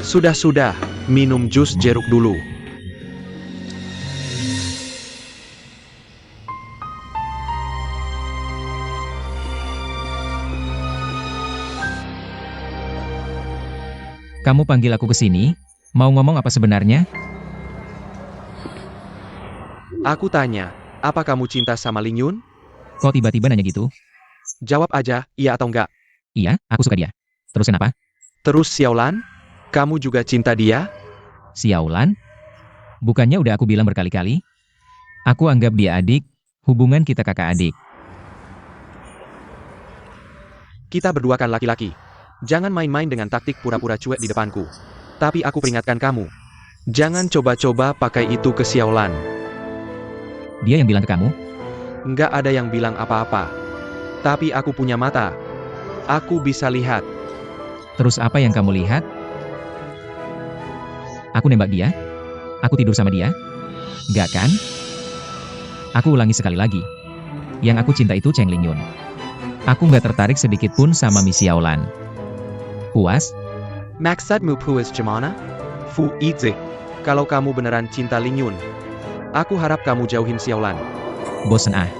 Sudah, minum jus jeruk dulu. Kamu panggil aku ke sini, mau ngomong apa sebenarnya? Aku tanya, apa kamu cinta sama Ling Yun? Kok tiba-tiba nanya gitu? Jawab aja, iya atau enggak. Iya, aku suka dia. Terus kenapa? Terus Xiaolan, kamu juga cinta dia? Xiaolan? Bukannya udah aku bilang berkali-kali? Aku anggap dia adik, hubungan kita kakak adik. Kita berdua kan laki-laki. Jangan main-main dengan taktik pura-pura cuek di depanku. Tapi aku peringatkan kamu. Jangan coba-coba pakai itu ke Xiaolan. Dia yang bilang ke kamu? Nggak ada yang bilang apa-apa. Tapi aku punya mata. Aku bisa lihat. Terus apa yang kamu lihat? Aku nembak dia? Aku tidur sama dia? Nggak kan? Aku ulangi sekali lagi. Yang aku cinta itu Cheng Ling Yun. Aku nggak tertarik sedikit pun sama Miss Xiaolan. Puas? Maksudmu puas gimana? Fu Izi. Kalau kamu beneran cinta Ling Yun, aku harap kamu jauhin Xiaolan. Bosen ah.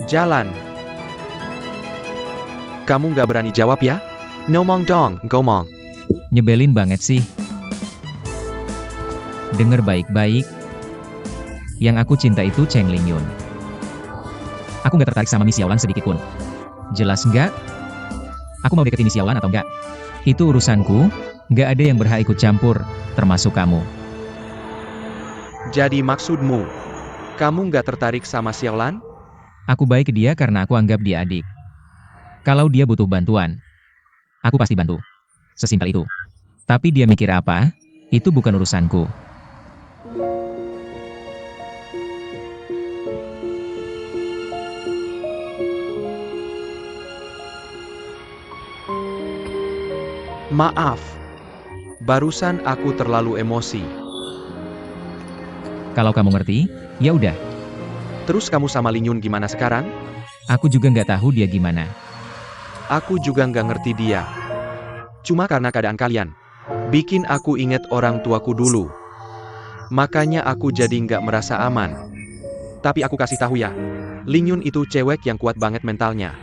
Jalan. Kamu nggak berani jawab ya? Ngomong dong, ngomong. Nyebelin banget sih. Dengar baik-baik. Yang aku cinta itu Cheng Ling Yun. Aku nggak tertarik sama Miss Xiaolan sedikit pun. Jelas nggak? Aku mau deketin Miss Xiaolan atau nggak? Itu urusanku, nggak ada yang berhak ikut campur, termasuk kamu. Jadi maksudmu, kamu nggak tertarik sama Xiaolan? Aku baik ke dia karena aku anggap dia adik. Kalau dia butuh bantuan, aku pasti bantu. Sesimpel itu. Tapi dia mikir apa, itu bukan urusanku. Maaf. Barusan aku terlalu emosi. Kalau kamu ngerti, ya udah. Terus kamu sama Ling Yun gimana sekarang? Aku juga nggak tahu dia gimana. Aku juga nggak ngerti dia. Cuma karena keadaan kalian. Bikin aku inget orang tuaku dulu. Makanya aku jadi nggak merasa aman. Tapi aku kasih tahu ya. Ling Yun itu cewek yang kuat banget mentalnya.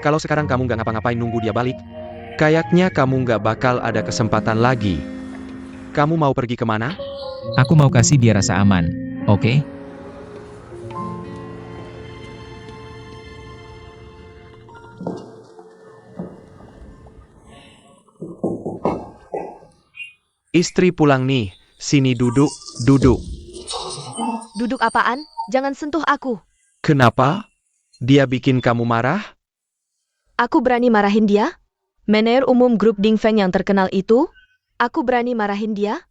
Kalau sekarang kamu nggak ngapa-ngapain nunggu dia balik, kayaknya kamu nggak bakal ada kesempatan lagi. Kamu mau pergi kemana? Aku mau kasih dia rasa aman, oke? Istri pulang nih. Sini duduk, duduk. Duduk apaan? Jangan sentuh aku. Kenapa? Dia bikin kamu marah? Aku berani marahin dia? Manajer umum grup Dingfeng yang terkenal itu? Aku berani marahin dia?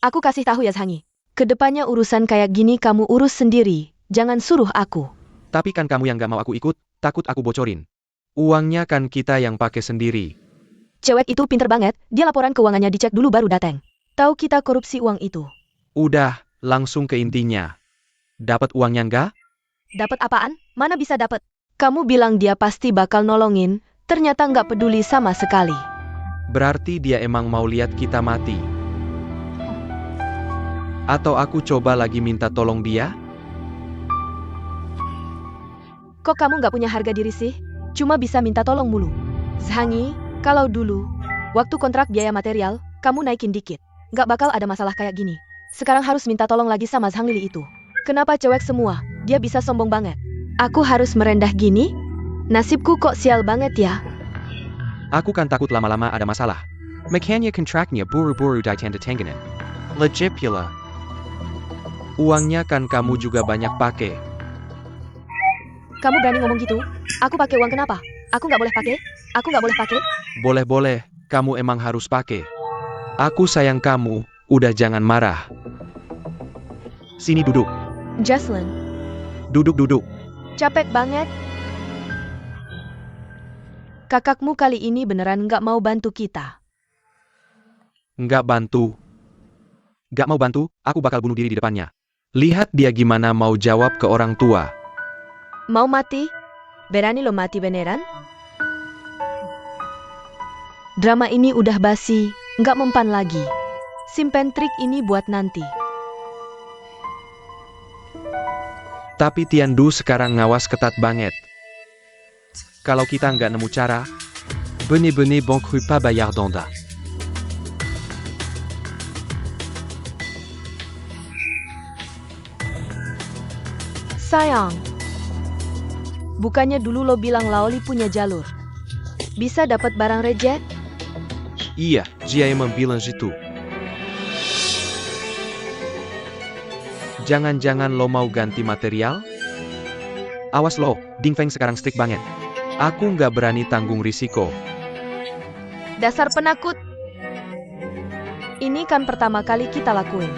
Aku kasih tahu ya Zhangi. Kedepannya urusan kayak gini kamu urus sendiri. Jangan suruh aku. Tapi kan kamu yang gak mau aku ikut, takut aku bocorin. Uangnya kan kita yang pakai sendiri. Cewek itu pinter banget, dia laporan keuangannya dicek dulu baru datang. Tahu kita korupsi uang itu. Udah, langsung ke intinya. Dapat uangnya nggak? Dapat apaan? Mana bisa dapat? Kamu bilang dia pasti bakal nolongin, ternyata nggak peduli sama sekali. Berarti dia emang mau lihat kita mati. Atau aku coba lagi minta tolong dia? Kok kamu nggak punya harga diri sih? Cuma bisa minta tolong mulu. Zhangi, kalau dulu, waktu kontrak biaya material, kamu naikin dikit. Nggak bakal ada masalah kayak gini. Sekarang harus minta tolong lagi sama Zhang Lili itu. Kenapa cewek semua? Dia bisa sombong banget. Aku harus merendah gini? Nasibku kok sial banget ya. Aku kan takut lama-lama ada masalah. Makanya kontraknya buru-buru ditandatanganin. Legit pula. Uangnya kan kamu juga banyak pakai. Kamu berani ngomong gitu? Aku pakai uang kenapa? Aku nggak boleh pakai? Aku nggak boleh pakai? Boleh-boleh, kamu emang harus pakai. Aku sayang kamu, udah jangan marah. Sini duduk. Jocelyn, Duduk. capek banget. Kakakmu kali ini beneran nggak mau bantu kita. Nggak mau bantu, aku bakal bunuh diri di depannya. Lihat dia gimana mau jawab ke orang tua. Mau mati? Berani lo mati beneran? Drama ini udah basi, nggak mempan lagi. Simpen trik ini buat nanti. Tapi Tiandu sekarang ngawas ketat banget. Kalau kita nggak nemu cara, bener-bener bon cru pas bayar donda. Sayang, bukannya dulu lo bilang Laoli punya jalur. Bisa dapat barang reject? Iya, dia emang bilang gitu. Jangan-jangan lo mau ganti material? Awas lo, Ding Feng sekarang strict banget. Aku nggak berani tanggung risiko. Dasar penakut. Ini kan pertama kali kita lakuin.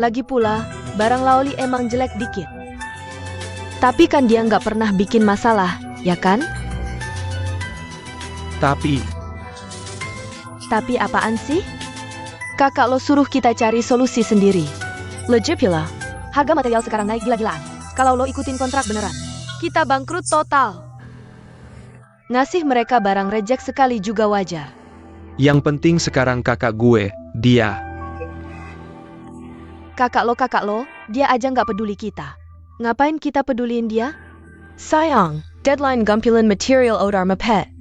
Lagi pula, barang Laoli emang jelek dikit. Tapi kan dia nggak pernah bikin masalah, ya kan? Tapi apaan sih? Kakak lo suruh kita cari solusi sendiri. Legit pula. Harga material sekarang naik gila-gilaan. Kalau lo ikutin kontrak beneran, kita bangkrut total. Ngasih mereka barang reject sekali juga wajar. Yang penting sekarang kakak gue, dia. Kakak lo, dia aja nggak peduli kita. Ngapain kita peduliin dia? Sayang, deadline gumpulan material odar mepet.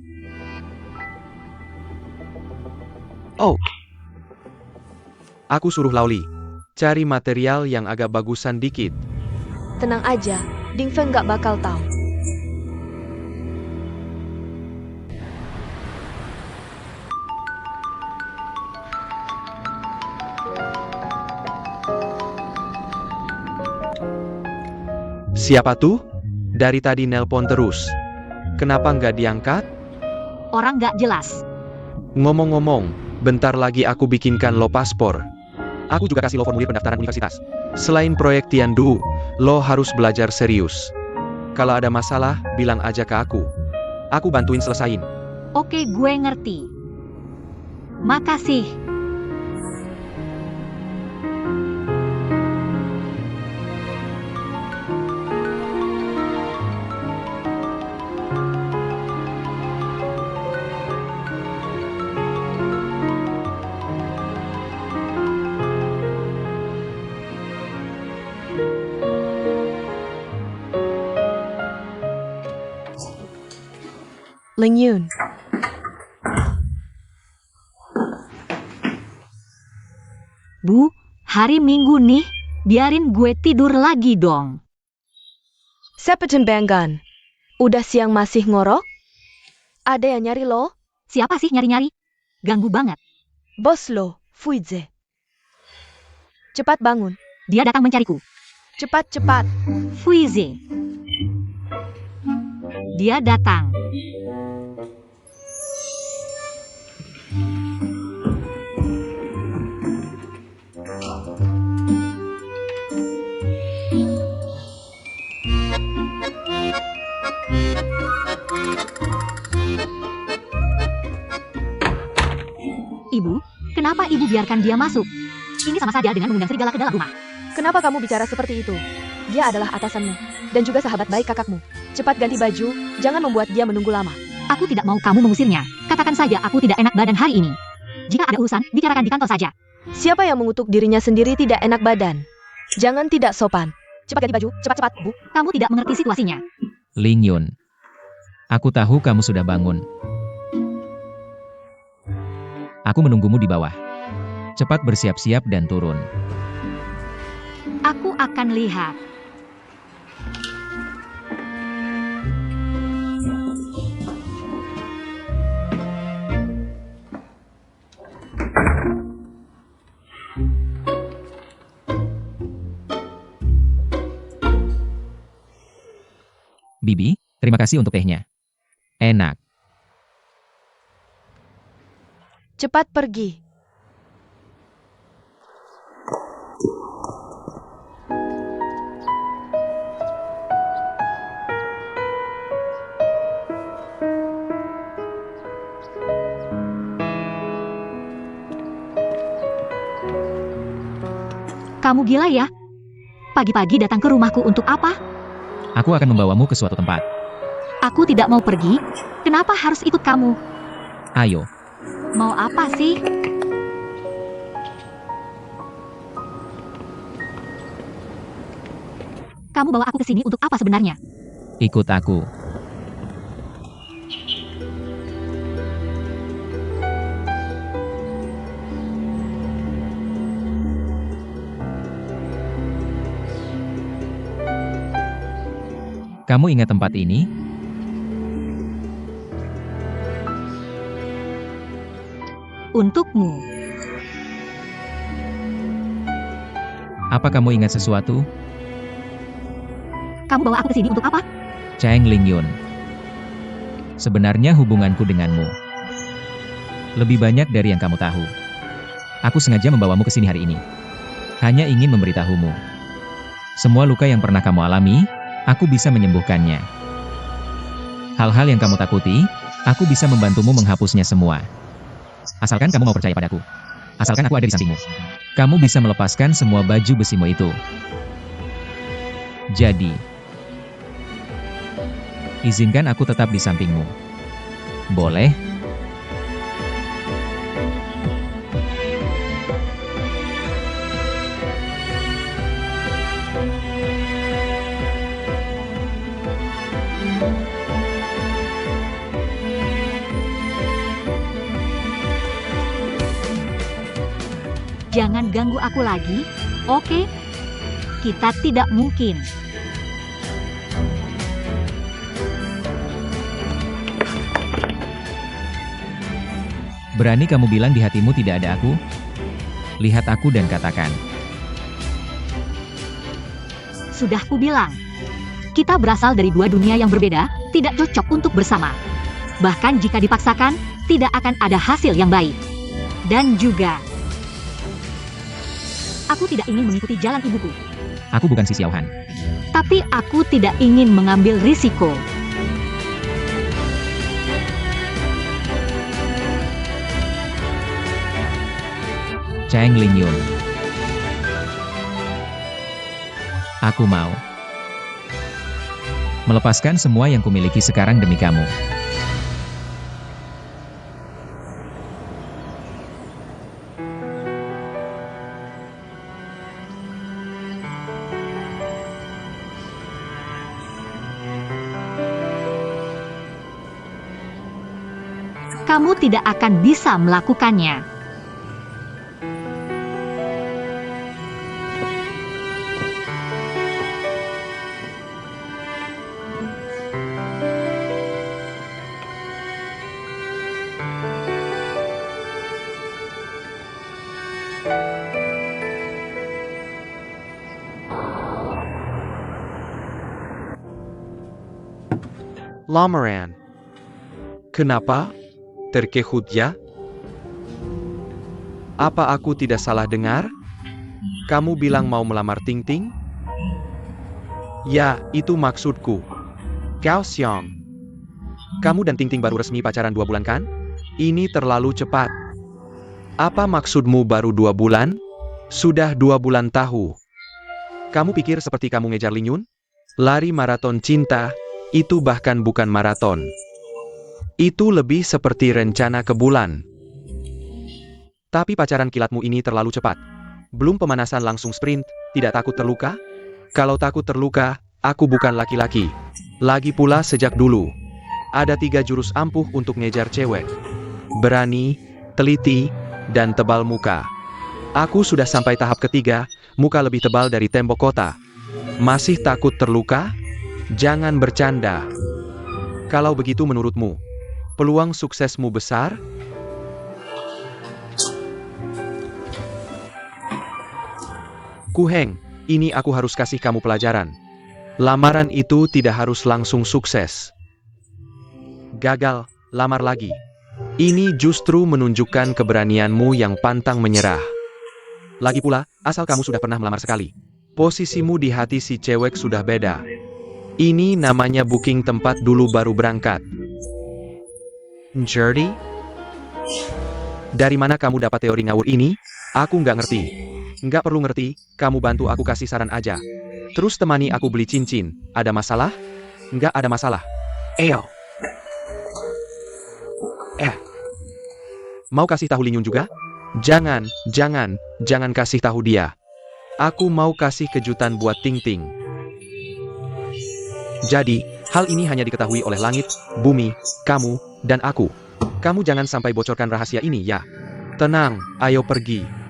Oh. Aku suruh Laoli cari material yang agak bagusan dikit. Tenang aja, Ding Feng nggak bakal tahu. Siapa tuh? Dari tadi nelpon terus. Kenapa nggak diangkat? Orang nggak jelas. Ngomong-ngomong, bentar lagi aku bikinkan lo paspor. Aku juga kasih lo formulir pendaftaran universitas. Selain proyek Tiandu, lo harus belajar serius. Kalau ada masalah, bilang aja ke aku. Aku bantuin selesain. Oke, gue ngerti. Makasih. Ling Yun, Bu, hari Minggu nih, biarin gue tidur lagi dong. Sepetin Banggan. Udah siang masih ngorok? Ada yang nyari lo? Siapa sih nyari-nyari? Ganggu banget. Bos lo, Fuize. Cepat bangun. Dia datang mencariku. Cepat. Fuize. Dia datang. Ibu, kenapa ibu biarkan dia masuk? Ini sama saja dengan mengundang serigala ke dalam rumah. Kenapa kamu bicara seperti itu? Dia adalah atasanmu, dan juga sahabat baik kakakmu. Cepat ganti baju, jangan membuat dia menunggu lama. Aku tidak mau kamu mengusirnya. Katakan saja aku tidak enak badan hari ini. Jika ada urusan, bicarakan di kantor saja. Siapa yang mengutuk dirinya sendiri tidak enak badan? Jangan tidak sopan. Cepat ganti baju, cepat, Bu. Kamu tidak mengerti situasinya. Ling Yun. Aku tahu kamu sudah bangun. Aku menunggumu di bawah. Cepat bersiap-siap dan turun. Aku akan lihat. Bibi, terima kasih untuk tehnya. Enak. Cepat pergi. Kamu gila ya? Pagi-pagi datang ke rumahku untuk apa? Aku akan membawamu ke suatu tempat. Aku tidak mau pergi. Kenapa harus ikut kamu? Ayo, Mau apa sih? Kamu bawa aku ke sini untuk apa sebenarnya? ikut aku. Kamu ingat tempat ini? Untukmu. Apa kamu ingat sesuatu? Kamu bawa aku ke sini untuk apa? Cheng Lingyun. Sebenarnya hubunganku denganmu lebih banyak dari yang kamu tahu. Aku sengaja membawamu ke sini hari ini. Hanya ingin memberitahumu. Semua luka yang pernah kamu alami, aku bisa menyembuhkannya. Hal-hal yang kamu takuti, aku bisa membantumu menghapusnya semua. Asalkan kamu mau percaya padaku. Asalkan aku ada di sampingmu. Kamu bisa melepaskan semua baju besimu itu. Jadi, izinkan aku tetap di sampingmu. Boleh? Jangan ganggu aku lagi, oke? Kita tidak mungkin. Berani kamu bilang di hatimu tidak ada aku? Lihat aku dan katakan. Sudah kubilang. Kita berasal dari dua dunia yang berbeda, tidak cocok untuk bersama. Bahkan jika dipaksakan, tidak akan ada hasil yang baik. Dan juga, aku tidak ingin mengikuti jalan ibuku. Aku bukan si Xiaohan. Tapi aku tidak ingin mengambil risiko. Cheng Lingyun. Aku mau melepaskan semua yang kumiliki sekarang demi kamu. Kamu tidak akan bisa melakukannya. Lamaran. Kenapa? Terkejut ya? Apa aku tidak salah dengar? Kamu bilang mau melamar Ting Ting? Ya, itu maksudku. Gao Xiong. Kamu dan Ting Ting baru resmi pacaran 2 bulan kan? Ini terlalu cepat. Apa maksudmu baru 2 bulan? Sudah 2 bulan tahu. Kamu pikir seperti kamu ngejar Lingyun? Lari maraton cinta, itu bahkan bukan maraton. Itu lebih seperti rencana ke bulan. Tapi pacaran kilatmu ini terlalu cepat. Belum pemanasan langsung sprint, tidak takut terluka? Kalau takut terluka, aku bukan laki-laki. Lagi pula sejak dulu. Ada 3 jurus ampuh untuk ngejar cewek. Berani, teliti, dan tebal muka. Aku sudah sampai tahap ketiga, muka lebih tebal dari tembok kota. Masih takut terluka? Jangan bercanda. Kalau begitu menurutmu, peluang suksesmu besar? Ku Heng, ini aku harus kasih kamu pelajaran. Lamaran itu tidak harus langsung sukses. Gagal, lamar lagi. Ini justru menunjukkan keberanianmu yang pantang menyerah. Lagi pula, asal kamu sudah pernah melamar sekali, posisimu di hati si cewek sudah beda. Ini namanya booking tempat dulu baru berangkat. Jadi? Dari mana kamu dapat teori ngawur ini? Aku nggak ngerti. Nggak perlu ngerti, kamu bantu aku kasih saran aja. Terus temani aku beli cincin. Ada masalah? Nggak ada masalah. Eyo. Mau kasih tahu Lingyun juga? Jangan kasih tahu dia. Aku mau kasih kejutan buat Ting Ting. Jadi, hal ini hanya diketahui oleh langit, bumi, kamu, dan aku. Kamu jangan sampai bocorkan rahasia ini ya. Tenang, ayo pergi.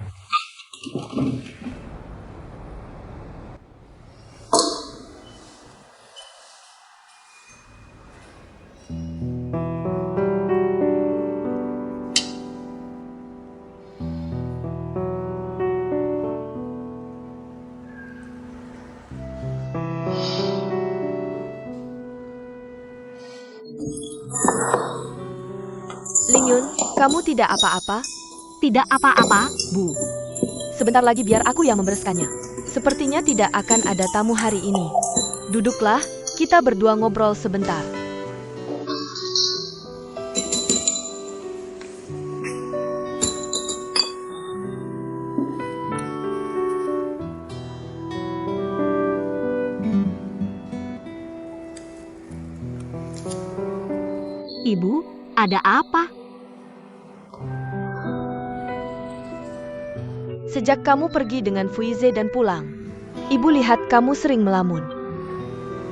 Lingyun, kamu tidak apa-apa? Tidak apa-apa, Bu. Sebentar lagi biar aku yang membereskannya. Sepertinya tidak akan ada tamu hari ini. Duduklah, kita berdua ngobrol sebentar. Ibu, ada apa? Sejak kamu pergi dengan Fuize dan pulang, ibu lihat kamu sering melamun.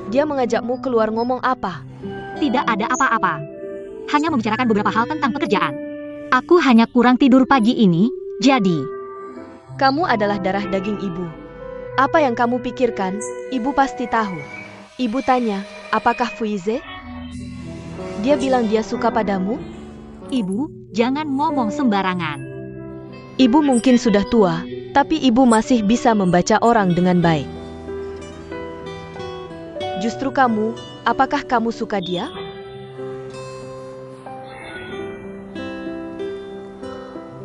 Dia mengajakmu keluar ngomong apa? Tidak ada apa-apa. Hanya membicarakan beberapa hal tentang pekerjaan. Aku hanya kurang tidur pagi ini, jadi... Kamu adalah darah daging ibu. Apa yang kamu pikirkan, ibu pasti tahu. Ibu tanya, apakah Fuize? Dia bilang dia suka padamu? Ibu, jangan ngomong sembarangan. Ibu mungkin sudah tua, tapi ibu masih bisa membaca orang dengan baik. Justru kamu, apakah kamu suka dia?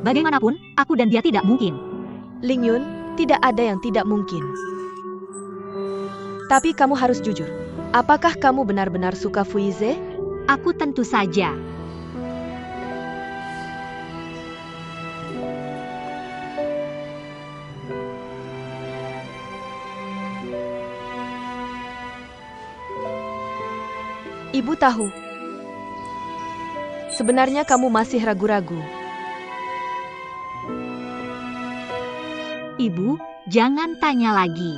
Bagaimanapun, aku dan dia tidak mungkin. Lingyun, tidak ada yang tidak mungkin. Tapi kamu harus jujur. Apakah kamu benar-benar suka Fuize? Aku tentu saja. Ibu tahu. Sebenarnya kamu masih ragu-ragu. Ibu, jangan tanya lagi.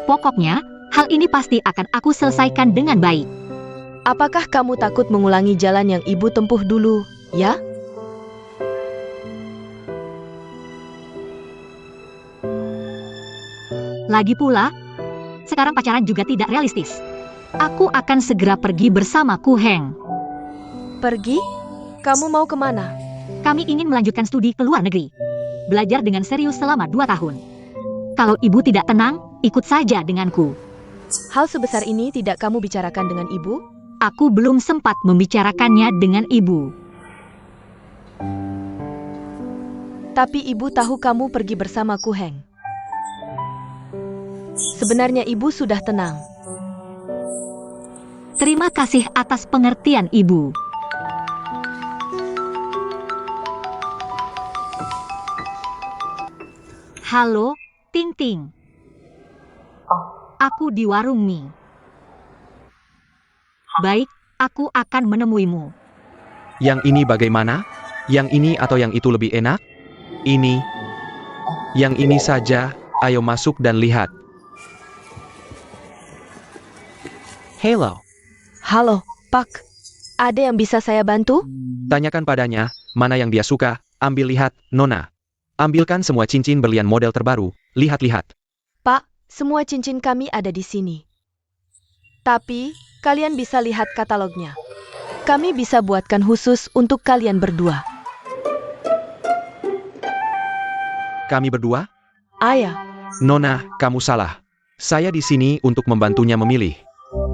Pokoknya, hal ini pasti akan aku selesaikan dengan baik. Apakah kamu takut mengulangi jalan yang ibu tempuh dulu, ya? Lagi pula, sekarang pacaran juga tidak realistis. Aku akan segera pergi bersama Ku Heng. Pergi? Kamu mau kemana? Kami ingin melanjutkan studi ke luar negeri. Belajar dengan serius selama 2 tahun. Kalau ibu tidak tenang, ikut saja denganku. Hal sebesar ini tidak kamu bicarakan dengan ibu? Aku belum sempat membicarakannya dengan ibu. Tapi ibu tahu kamu pergi bersama Ku Heng. Sebenarnya ibu sudah tenang. Terima kasih atas pengertian ibu. Halo, Ting Ting. Aku di warung mie. Baik, aku akan menemuimu. Yang ini bagaimana? Yang ini atau yang itu lebih enak? Ini. Yang ini saja, ayo masuk dan lihat. Hello. Halo, Pak. Ada yang bisa saya bantu? Tanyakan padanya, mana yang dia suka, ambil lihat, Nona. Ambilkan semua cincin berlian model terbaru, lihat-lihat. Pak, semua cincin kami ada di sini. Tapi, kalian bisa lihat katalognya. Kami bisa buatkan khusus untuk kalian berdua. Kami berdua? Ayah, Nona, kamu salah. Saya di sini untuk membantunya memilih.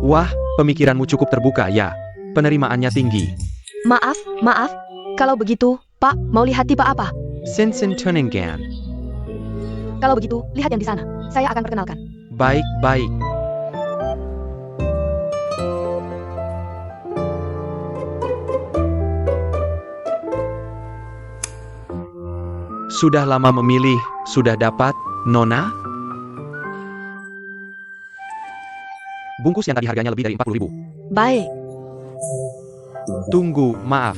Wah, pemikiranmu cukup terbuka ya. Penerimaannya tinggi. maaf. Kalau begitu, Pak, mau lihat tipe apa? Sinsen Tuningen. Kalau begitu, lihat yang di sana. Saya akan perkenalkan. Baik. Sudah lama memilih, sudah dapat, Nona? Bungkus yang tadi harganya lebih dari 40.000. Baik. Tunggu, maaf.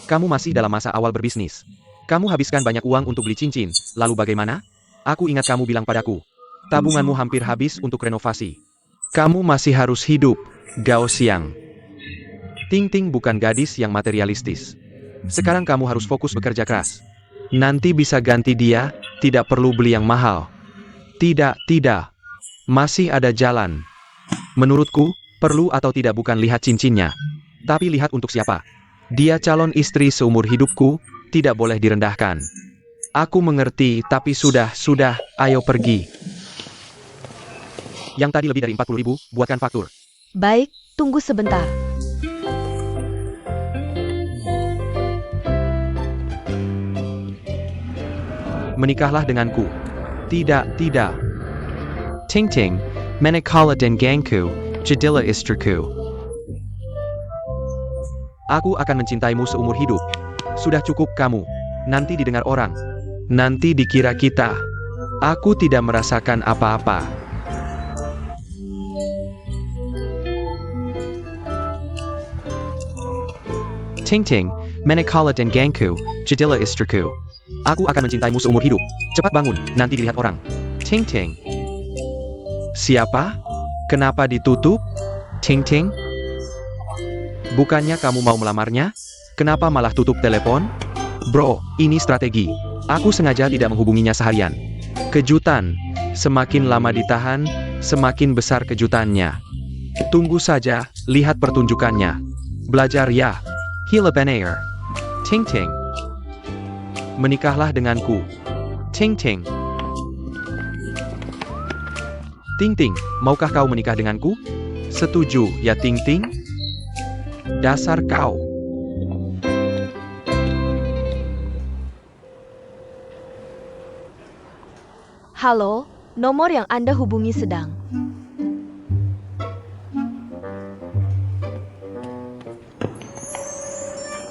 Kamu masih dalam masa awal berbisnis. Kamu habiskan banyak uang untuk beli cincin, lalu bagaimana? Aku ingat kamu bilang padaku. Tabunganmu hampir habis untuk renovasi. Kamu masih harus hidup, Gao Xiang. Ting Ting bukan gadis yang materialistis. Sekarang kamu harus fokus bekerja keras. Nanti bisa ganti dia, tidak perlu beli yang mahal. Tidak. Masih ada jalan. Menurutku, perlu atau tidak bukan lihat cincinnya. Tapi lihat untuk siapa. Dia calon istri seumur hidupku, tidak boleh direndahkan. Aku mengerti, tapi sudah, ayo pergi. Yang tadi lebih dari 40.000, buatkan faktur. Baik, tunggu sebentar. Menikahlah denganku. Tidak. Ting Ting, menikahlah denganku, jadilah istriku. Aku akan mencintaimu seumur hidup. Sudah cukup kamu. Nanti didengar orang. Nanti dikira kita. Aku tidak merasakan apa-apa. Ting Ting, menikahlah denganku, jadilah istriku. Aku akan mencintaimu seumur hidup. Cepat bangun, nanti dilihat orang. Ting Ting. Siapa? Kenapa ditutup? Ting Ting? Bukannya kamu mau melamarnya? Kenapa malah tutup telepon? Bro, ini strategi. Aku sengaja tidak menghubunginya seharian. Kejutan. Semakin lama ditahan, semakin besar kejutannya. Tunggu saja, lihat pertunjukannya. Belajar ya. Hila Benair. Ting Ting. Menikahlah denganku. Ting Ting. Ting Ting, maukah kau menikah denganku? Setuju, ya Ting Ting? Dasar kau. Halo, nomor yang Anda hubungi sedang.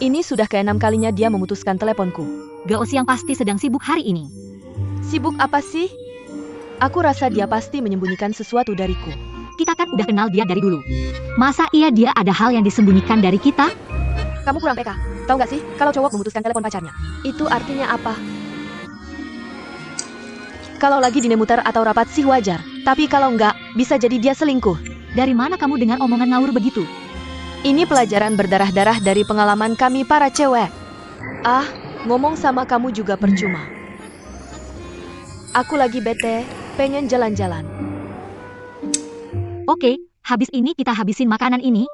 Ini sudah ke-6 kalinya dia memutuskan teleponku. Gao Xiang pasti sedang sibuk hari ini. Sibuk apa sih? Aku rasa dia pasti menyembunyikan sesuatu dariku. Kita kan udah kenal dia dari dulu. Masa iya dia ada hal yang disembunyikan dari kita? Kamu kurang peka. Tahu nggak sih, kalau cowok memutuskan telepon pacarnya, itu artinya apa? Kalau lagi dinemuter atau rapat sih wajar. Tapi kalau nggak, bisa jadi dia selingkuh. Dari mana kamu dengar omongan ngawur begitu? Ini pelajaran berdarah-darah dari pengalaman kami para cewek. Ah, ngomong sama kamu juga percuma. Aku lagi bete, pengen jalan-jalan. Oke, habis ini kita habisin makanan ini.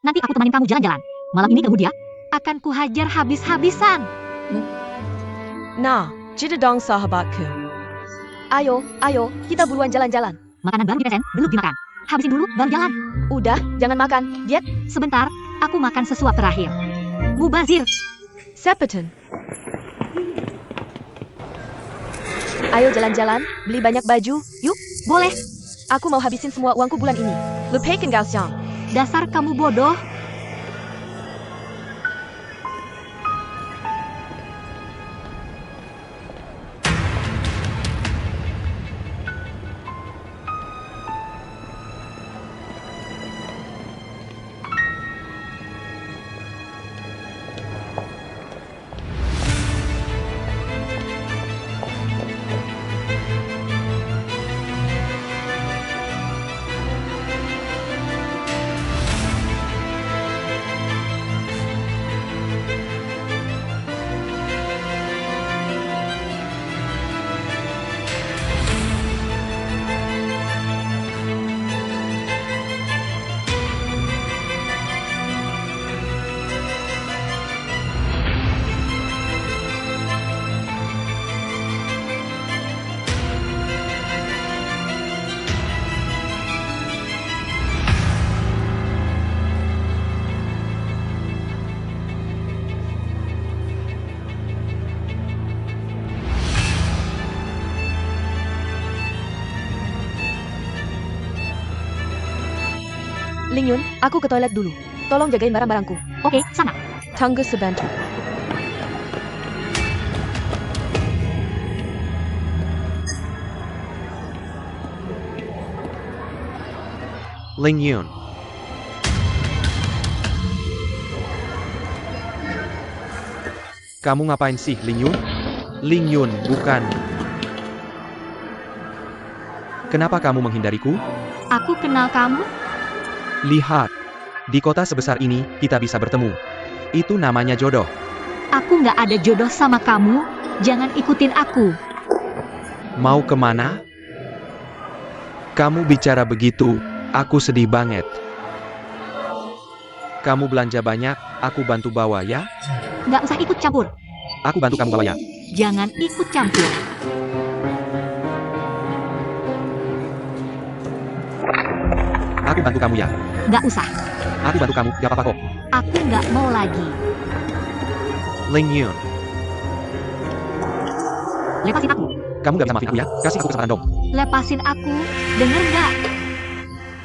Nanti aku temanin kamu jalan-jalan. Malam ini kamu dia, akan kuhajar habis-habisan. Nah, jadi dong sahabatku. Ayo, kita buruan jalan-jalan. Makanan baru dipesan, belum dimakan. Habisin dulu, baru jalan. Udah, jangan makan, diet. Sebentar, aku makan sesuap terakhir. Mubazir. Sepeton. Ayo jalan-jalan, beli banyak baju, yuk. Boleh. Aku mau habisin semua uangku bulan ini. Lupakan Gao Xiang. Dasar kamu bodoh. Ling Yun, aku ke toilet dulu. tolong jagain barang-barangku. Oke, sana. Tunggu sebentar. Ling Yun. Kamu ngapain sih, Ling Yun? Ling Yun, bukan. Kenapa kamu menghindariku? Aku kenal kamu? Lihat. Di kota sebesar ini, kita bisa bertemu. Itu namanya jodoh. Aku nggak ada jodoh sama kamu. Jangan ikutin aku. Mau kemana? Kamu bicara begitu, aku sedih banget. Kamu belanja banyak, aku bantu bawa ya? Nggak usah ikut campur. Aku bantu kamu bawa ya. Jangan ikut campur. Aku bantu kamu ya. Nggak usah. Aku bantu kamu, gak apa-apa kok. Aku nggak mau lagi. Ling Yun, Lepasin aku. kamu gak bisa maafin aku ya? Kasih aku kesempatan dong. Lepasin aku. Denger nggak?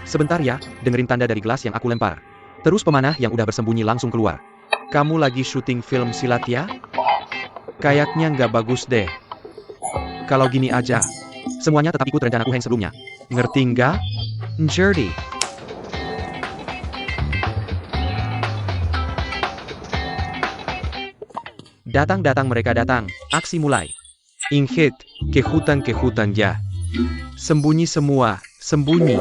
Sebentar ya, dengerin tanda dari gelas yang aku lempar. Terus pemanah yang udah bersembunyi langsung keluar. Kamu lagi syuting film silat ya? Kayaknya nggak bagus deh. Kalau gini aja, semuanya tetap ikut rencanaku yang sebelumnya. Ngerti nggak? Ngerti. Datang mereka datang, aksi mulai. Ingat, ke hutan ya. Sembunyi semua, sembunyi.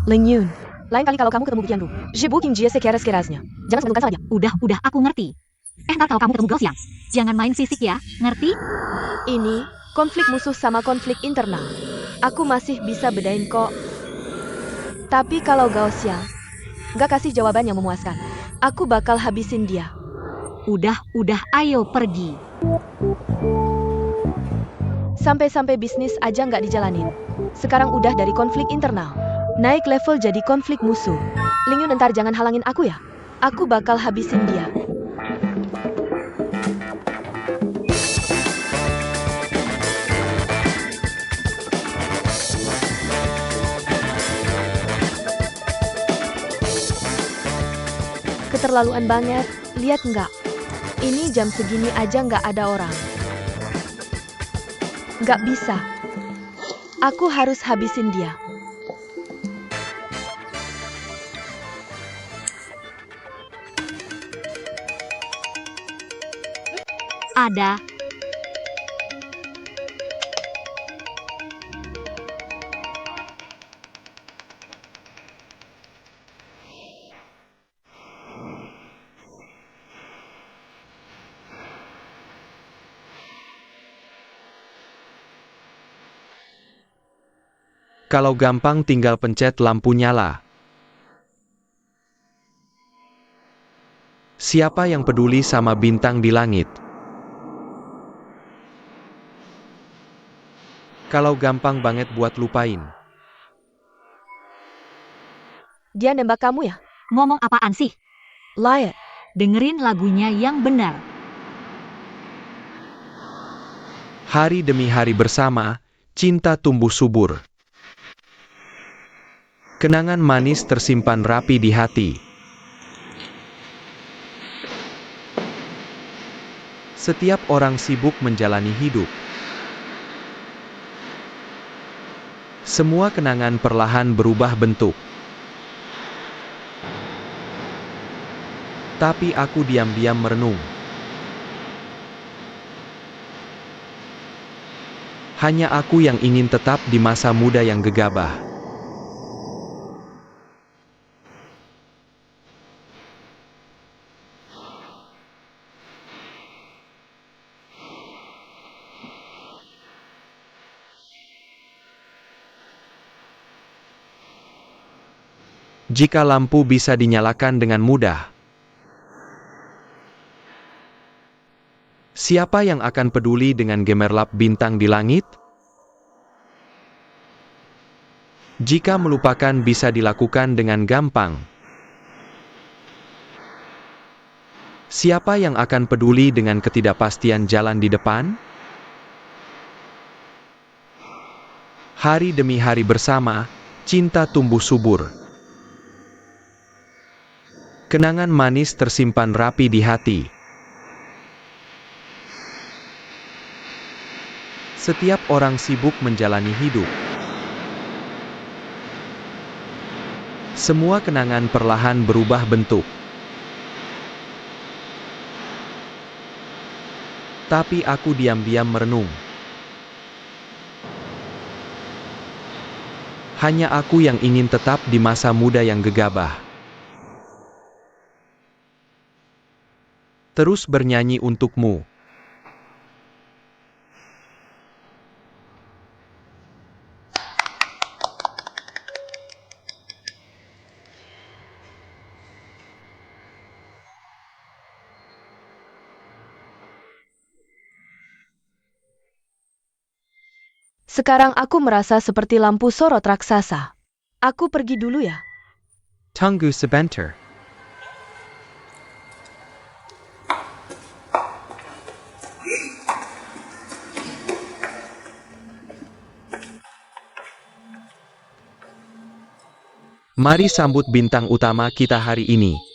Ling Yun, lain kali kalau kamu ketemu Tiandu, Jibuking Jie sekeras-kerasnya. Jangan sebelumkan saja. Udah, aku ngerti. Ntar kalau kamu ketemu Gao Xiang, jangan main fisik ya, ngerti? Ini, konflik musuh sama konflik internal. Aku masih bisa bedain kok. Tapi kalau Gao Xiang nggak kasih jawaban yang memuaskan, aku bakal habisin dia. Udah, ayo pergi. Sampai-sampai bisnis aja nggak dijalanin. Sekarang udah dari konflik internal, naik level jadi konflik musuh. Ling Yun, ntar jangan halangin aku ya. Aku bakal habisin dia. Keterlaluan banget, lihat nggak? Ini jam segini aja nggak ada orang. Nggak bisa. Aku harus habisin dia. Ada. Kalau gampang tinggal pencet lampu nyala. Siapa yang peduli sama bintang di langit? Kalau gampang banget buat lupain. Dia nembak kamu ya? Ngomong apaan sih? Liar. Dengerin lagunya yang benar. Hari demi hari bersama, cinta tumbuh subur. Kenangan manis tersimpan rapi di hati. Setiap orang sibuk menjalani hidup. Semua kenangan perlahan berubah bentuk. Tapi aku diam-diam merenung. Hanya aku yang ingin tetap di masa muda yang gegabah. Jika lampu bisa dinyalakan dengan mudah, siapa yang akan peduli dengan gemerlap bintang di langit? Jika melupakan bisa dilakukan dengan gampang, siapa yang akan peduli dengan ketidakpastian jalan di depan? Hari demi hari bersama, cinta tumbuh subur. Kenangan manis tersimpan rapi di hati. Setiap orang sibuk menjalani hidup. Semua kenangan perlahan berubah bentuk. Tapi aku diam-diam merenung. Hanya aku yang ingin tetap di masa muda yang gegabah. Terus bernyanyi untukmu. Sekarang aku merasa seperti lampu sorot raksasa. Aku pergi dulu ya. Tunggu sebentar. Mari sambut bintang utama kita hari ini.